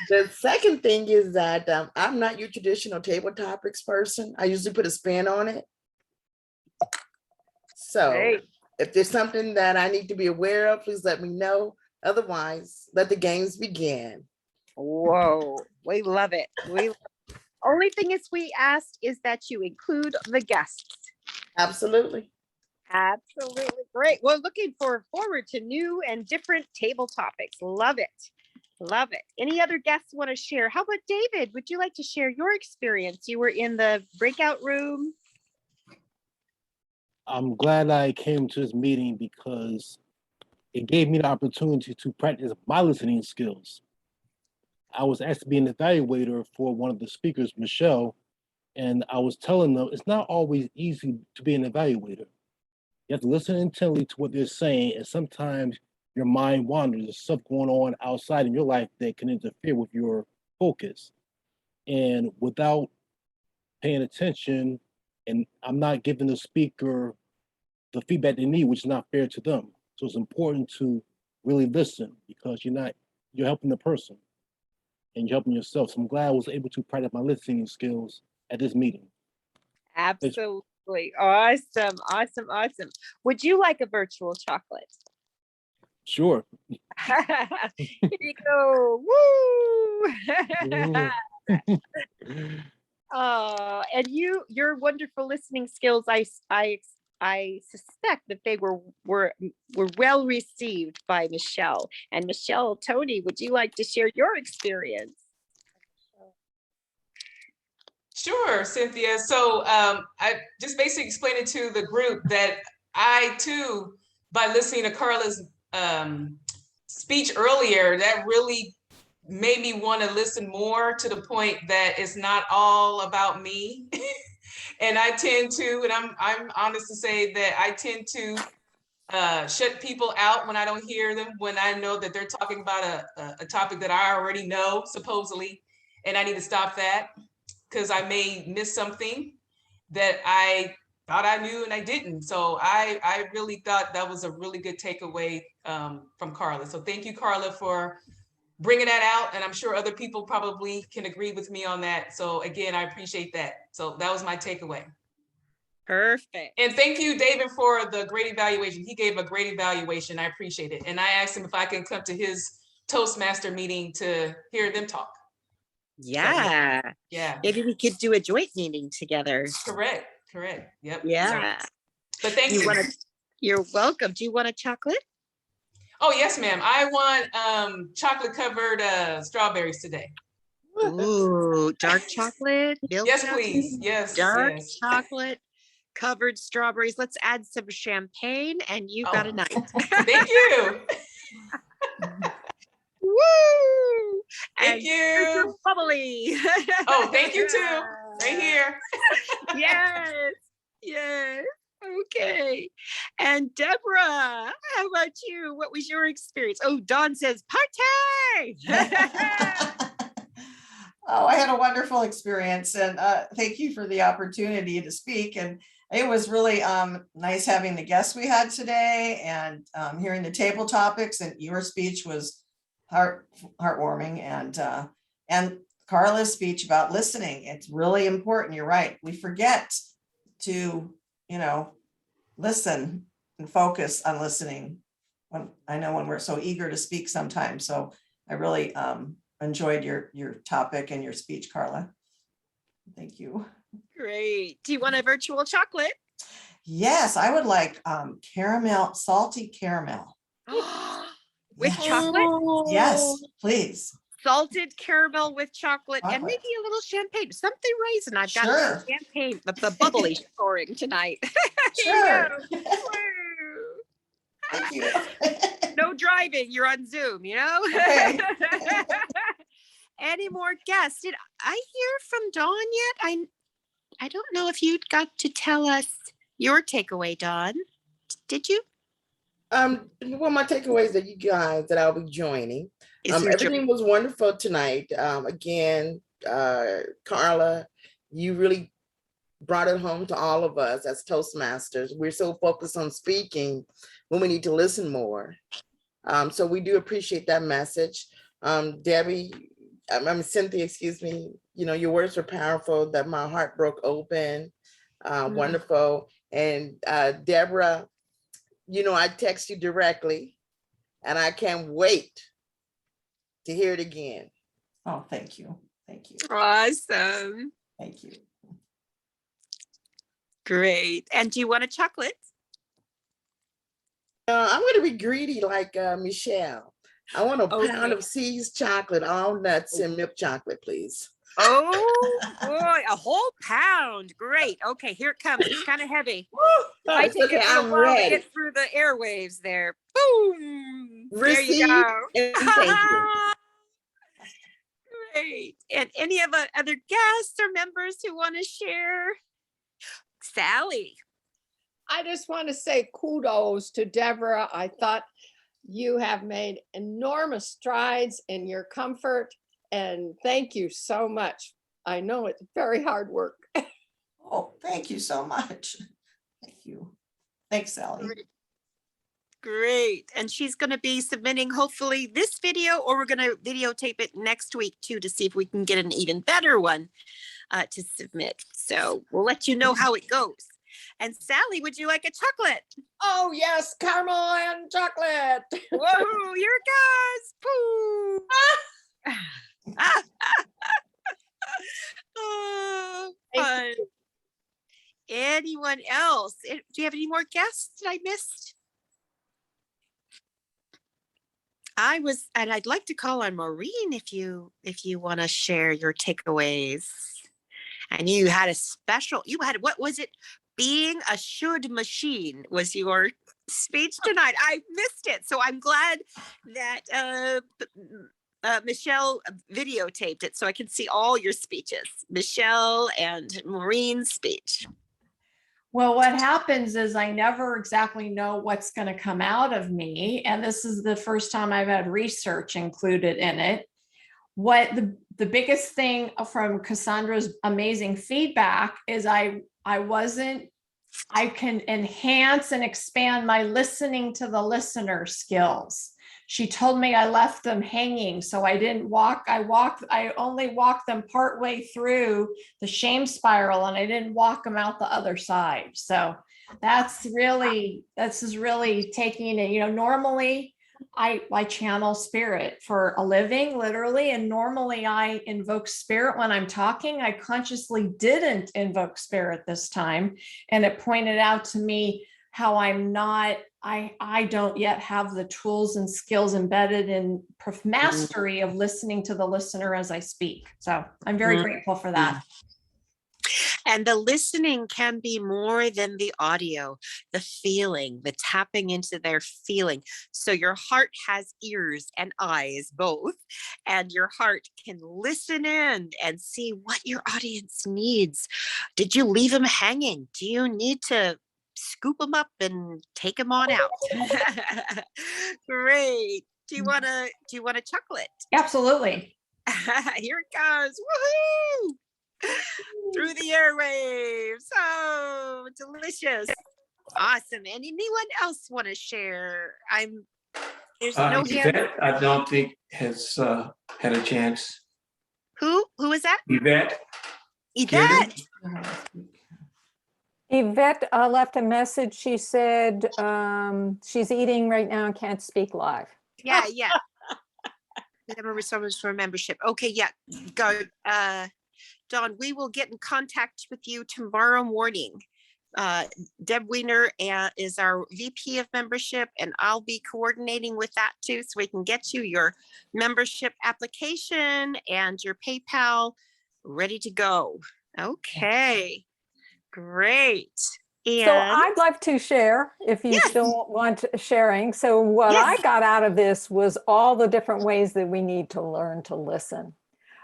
The second thing is that I'm not your traditional table topics person. I usually put a spin on it. So Great. if there's something that I need to be aware of, please let me know. Otherwise, let the games begin. Whoa, we love it. Only thing is we ask is that you include the guests. Absolutely. Absolutely. Great. Well, looking forward to new and different table topics. Love it. Love it. Any other guests want to share? How about David? Would you like to share your experience? You were in the breakout room. I'm glad I came to this meeting because it gave me the opportunity to practice my listening skills. I was asked to be an evaluator for one of the speakers, Michelle, and I was telling them it's not always easy to be an evaluator. You have to listen intently to what they're saying, and sometimes your mind wanders. There's stuff going on outside in your life that can interfere with your focus. And without paying attention, and I'm not giving the speaker the feedback they need, which is not fair to them. So it's important to really listen because you're helping the person and you're helping yourself. So I'm glad I was able to practice my listening skills at this meeting. Absolutely. Awesome. Awesome. Awesome. Would you like a virtual chocolate? Sure. Here you go. Woo! And your wonderful listening skills, I suspect that they were well received by Michelle. And Michelle, Tony, would you like to share your experience? Sure, Cynthia. So I just basically explained it to the group that I too, by listening to Carla's speech earlier, that really made me want to listen more, to the point that it's not all about me. And I tend to, and I'm honest to say that I tend to shut people out when I don't hear them, when I know that they're talking about a topic that I already know, supposedly, and I need to stop that, because I may miss something that I thought I knew and I didn't. So I really thought that was a really good takeaway from Carla. So thank you, Carla, for bringing that out. And I'm sure other people probably can agree with me on that. So again, I appreciate that. So that was my takeaway. Perfect. And thank you, David, for the great evaluation. He gave a great evaluation. I appreciate it. And I asked him if I can come to his Toastmaster meeting to hear them talk. Yeah. So, yeah. Maybe we could do a joint meeting together. Correct. Yep. Yeah. So, but thank you. You're welcome. Do you want a chocolate? Oh, yes, ma'am. I want chocolate covered strawberries today. Ooh, dark chocolate? Milk Yes, chocolate? please. Yes. Dark yes. chocolate covered strawberries. Let's add some champagne and you got a night. Thank you. Woo! Thank you. Bubbly. Oh, thank you too. Right here. Yes. Okay. And Deborah, how about you? What was your experience? Oh, Dawn says party. Oh, I had a wonderful experience, and thank you for the opportunity to speak. And it was really nice having the guests we had today, and hearing the table topics. And your speech was heartwarming, and Carla's speech about listening. It's really important. You're right. We forget to, listen and focus on listening. When we're so eager to speak sometimes. So I really enjoyed your topic and your speech, Carla. Thank you. Great. Do you want a virtual chocolate? Yes, I would like caramel, salty caramel. With chocolate? Yes, please. Salted caramel with chocolate and maybe a little champagne, something raisin. I've got Sure. champagne, the bubbly pouring tonight. Sure. Here you go. Thank you. No driving, you're on Zoom, you know? Okay. Any more guests? Did I hear from Dawn yet? I don't know if you got to tell us your takeaway, Dawn. Did you? Well, my takeaways that you guys that I'll be joining. Is your Everything was wonderful tonight. Again, Carla, you really brought it home to all of us as Toastmasters. We're so focused on speaking when we need to listen more. So we do appreciate that message. Debbie, Cynthia, excuse me, you know, your words were powerful, that my heart broke open. Wonderful. And Deborah, you know, I text you directly and I can't wait to hear it again. Oh, thank you. Thank you. Awesome. Thank you. Great. And do you want a chocolate? I'm going to be greedy like Michelle. I want a pound of See's chocolate, all nuts and milk chocolate, please. Oh boy, a whole pound. Great. Okay, here it comes. It's kind of heavy. I It's take okay, it a I'm while to ready. get through the airwaves there. Boom. There you Receive go. and thank you. Great. And any of the other guests or members who want to share? Sally. I just want to say kudos to Deborah. I thought you have made enormous strides in your comfort, and thank you so much. I know it's very hard work. Oh, thank you so much. Thank you. Thanks, Sally. Great. And she's going to be submitting hopefully this video, or we're going to videotape it next week too, to see if we can get an even better one to submit. So we'll let you know how it goes. And Sally, would you like a chocolate? Oh yes, caramel and chocolate. Whoa, here it goes. Pooh. Oh, fun. Anyone else? Do you have any more guests that I missed? And I'd like to call on Maureen if you want to share your takeaways. And you had what was it? Being a should machine was your speech tonight. I missed it. So I'm glad that Michelle videotaped it so I can see all your speeches, Michelle and Maureen's speech. Well, what happens is I never exactly know what's going to come out of me. And this is the first time I've had research included in it. What the biggest thing from Cassandra's amazing feedback is I can enhance and expand my listening to the listener skills. She told me I left them hanging, so I didn't walk. I only walked them partway through the shame spiral, and I didn't walk them out the other side. So this is really taking it, you know, normally I channel spirit for a living, literally, and normally I invoke spirit when I'm talking. I consciously didn't invoke spirit this time, and it pointed out to me how I don't yet have the tools and skills embedded in mastery of listening to the listener as I speak. So I'm very grateful for that. And the listening can be more than the audio, the feeling, the tapping into their feeling. So your heart has ears and eyes both, and your heart can listen in and see what your audience needs. Did you leave them hanging? Do you need to scoop them up and take them on out? Great. Do you want a chocolate? Absolutely. Here it goes. Woohoo! Through the airwaves. Oh, delicious. Awesome. And anyone else want to share? There's no hand. Yvette, I don't think has had a chance. Who is that? Yvette. Yvette. Yvette left a message. She said she's eating right now and can't speak live. Yeah. Whatever resources for membership. Okay, yeah, go. Dawn, we will get in contact with you tomorrow morning. Deb Weiner is our VP of membership, and I'll be coordinating with that too, so we can get you your membership application and your PayPal ready to go. Okay, great. And So I'd like to share if you still want sharing. So what I got out of this was all the different ways that we need to learn to listen.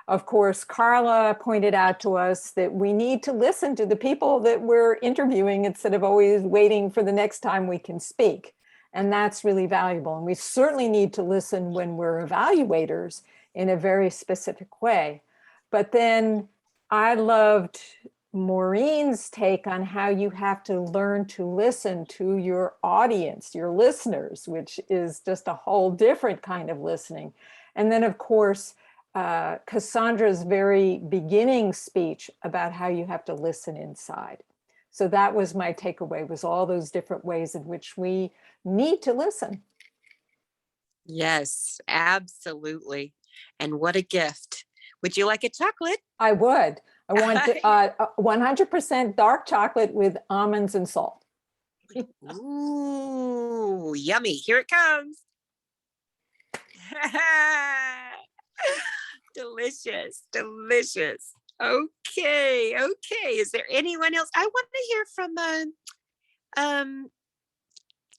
Of course, Carla pointed out to us that we need to listen to the people that we're interviewing instead of always waiting for the next time we can speak. And that's really valuable. And we certainly need to listen when we're evaluators in a very specific way. But then I loved Maureen's take on how you have to learn to listen to your audience, your listeners, which is just a whole different kind of listening. And then, of course, Cassandra's very beginning speech about how you have to listen inside. So that was my takeaway, was all those different ways in which we need to listen. yes, absolutely. And what a gift. Would you like a chocolate? I would. I want 100% dark chocolate with almonds and salt. Ooh, yummy. Here it comes. Delicious, delicious. Okay, okay. Is there anyone else? I want to hear from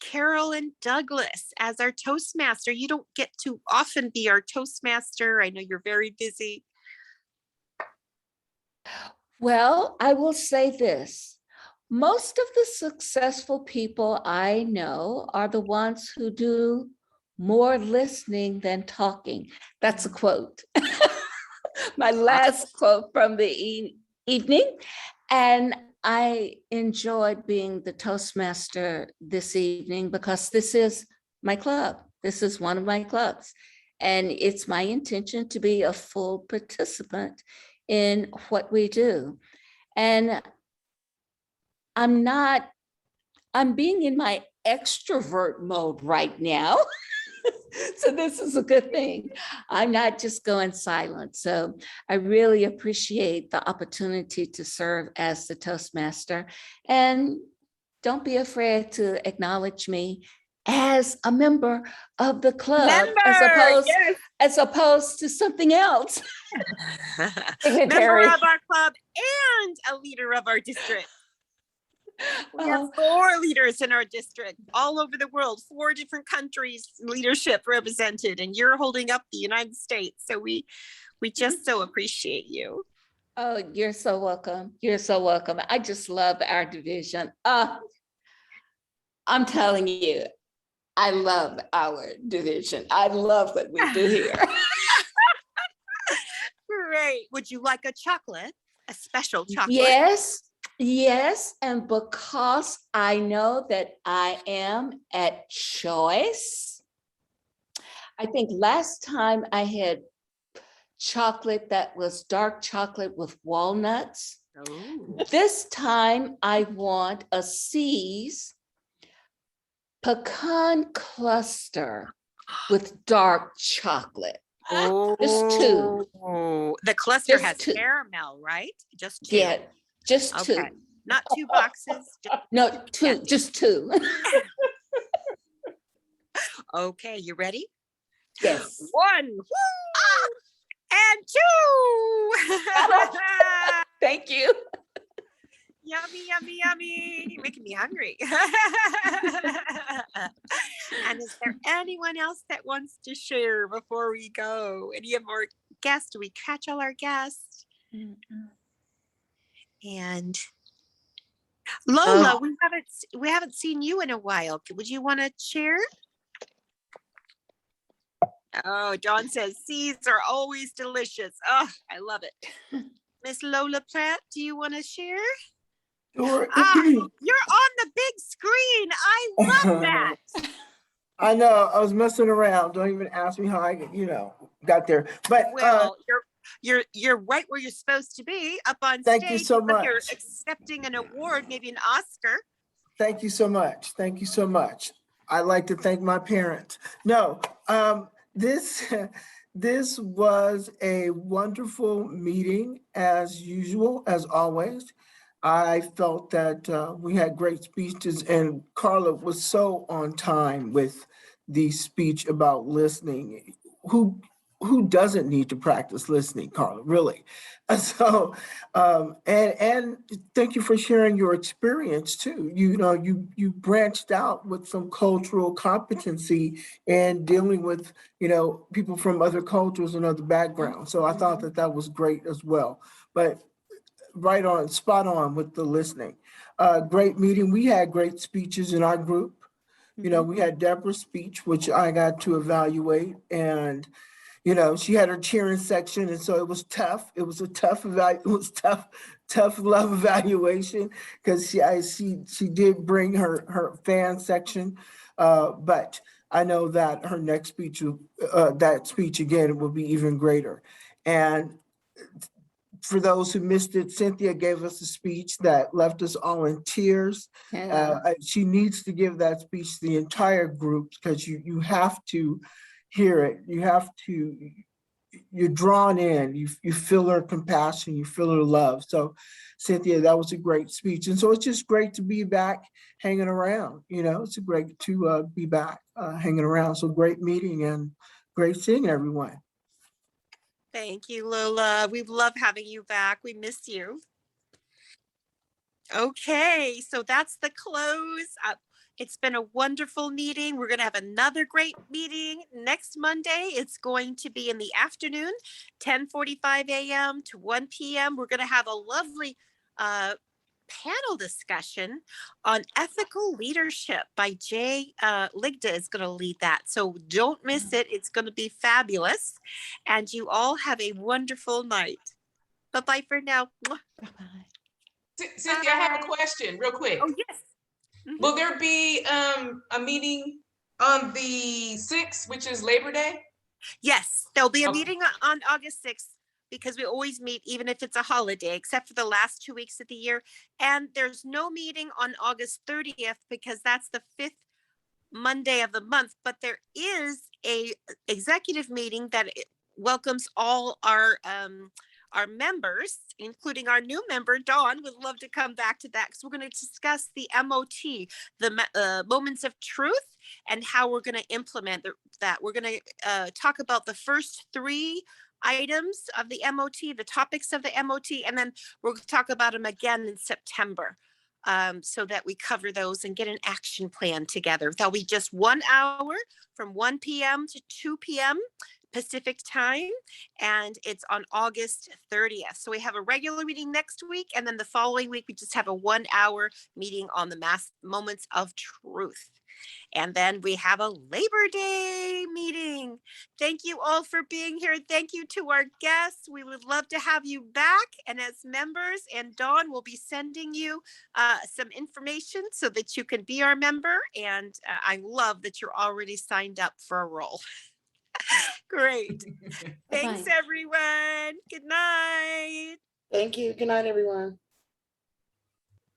Carol and Douglas as our Toastmaster. You don't get to often be our Toastmaster. I know you're very busy. Well, I will say this. Most of the successful people I know are the ones who do more listening than talking. That's a quote. My last quote from the evening. And I enjoyed being the Toastmaster this evening because this is my club. This is one of my clubs. And it's my intention to be a full participant in what we do. And I'm being in my extrovert mode right now. So this is a good thing. I'm not just going silent. So I really appreciate the opportunity to serve as the Toastmaster. And don't be afraid to acknowledge me as a member of the club, as opposed to something else. Member of our club and a leader of our district. We have 4 leaders in our district all over the world, 4 different countries leadership represented, and you're holding up the United States. So we just so appreciate you. Oh, you're so welcome. You're so welcome. I just love our division. I'm telling you, I love our division. I love what we do here. Great. Would you like a chocolate? A special chocolate? Yes. And because I know that I am at choice, I think last time I had chocolate that was dark chocolate with walnuts. Oh. This time I want a C's pecan cluster with dark chocolate. Just 2. The cluster Just has 2. caramel, right? Just 2. Yeah, just 2. Okay. Not 2 boxes. No, 2, just 2. Okay, you ready? Yes. 1, and 2. Thank you. Yummy, yummy, yummy. You're making me hungry. And is there anyone else that wants to share before we go? Any of our guests? Do we catch all our guests? And Lola, we haven't seen you in a while. Would you want to share? Oh, Dawn says C's are always delicious. Oh, I love it. Miss Lola Pratt, do you want to share? Sure. You're on the big screen. I love that. I know. I was messing around. Don't even ask me how I, got there. But well, you're right where you're supposed to be, up on thank stage. you so much. You're accepting an award, maybe an Oscar. Thank you so much. Thank you so much. I'd like to thank my parents. No, this This was a wonderful meeting as usual, as always. I felt that we had great speeches and Carla was so on time with the speech about listening. Who doesn't need to practice listening, Carla, really? So, and thank you for sharing your experience too. You know, you branched out with some cultural competency and dealing with, you know, people from other cultures and other backgrounds. So I thought that that was great as well. But right on, spot on with the listening. Great meeting. We had great speeches in our group. You know, we had Deborah's speech, which I got to evaluate, and you know, she had her cheering section, and so it was tough. It was a tough tough love evaluation because she did bring her fan section, but I know that her next speech, that speech again, will be even greater. And for those who missed it, Cynthia gave us a speech that left us all in tears. She needs to give that speech to the entire group because you have to hear it. You have to, you're drawn in, you feel her compassion, you feel her love. So Cynthia, that was a great speech. And so it's just great to be back hanging around, you know, it's great to be back hanging around. So great meeting and great seeing everyone. Thank you, Lola. We love having you back. We miss you. Okay, so that's the close. It's been a wonderful meeting. We're going to have another great meeting next Monday. It's going to be in the afternoon, 10:45 a.m. to 1 p.m. We're going to have a lovely panel discussion on ethical leadership by Jay Ligda is going to lead that. So don't miss it. It's going to be fabulous. And you all have a wonderful night. Bye-bye for now. Cynthia, I have a question real quick. Oh, yes. Will there be a meeting on the 6th, which is Labor Day? Yes, there'll be a meeting on August 6th because we always meet even if it's a holiday, except for the last 2 weeks of the year. And there's no meeting on August 30th because that's the 5th Monday of the month. But there is a executive meeting that welcomes all our members, including our new member, Dawn, would love to come back to that because we're going to discuss the MOT, the moments of truth, and how we're going to implement that. We're going to talk about the first 3 items of the MOT, the topics of the MOT, and then we'll talk about them again in September so that we cover those and get an action plan together. That'll be just 1 hour from 1 p.m. to 2 p.m. Pacific time, and it's on August 30th. So we have a regular meeting next week, and then the following week we just have a 1 hour meeting on the moments of truth. And then we have a Labor Day meeting. Thank you all for being here. Thank you to our guests. We would love to have you back. And as members, and Dawn will be sending you some information so that you can be our member. And I love that you're already signed up for a role. Great. Thanks, everyone. Good night. Thank you. Good night, everyone.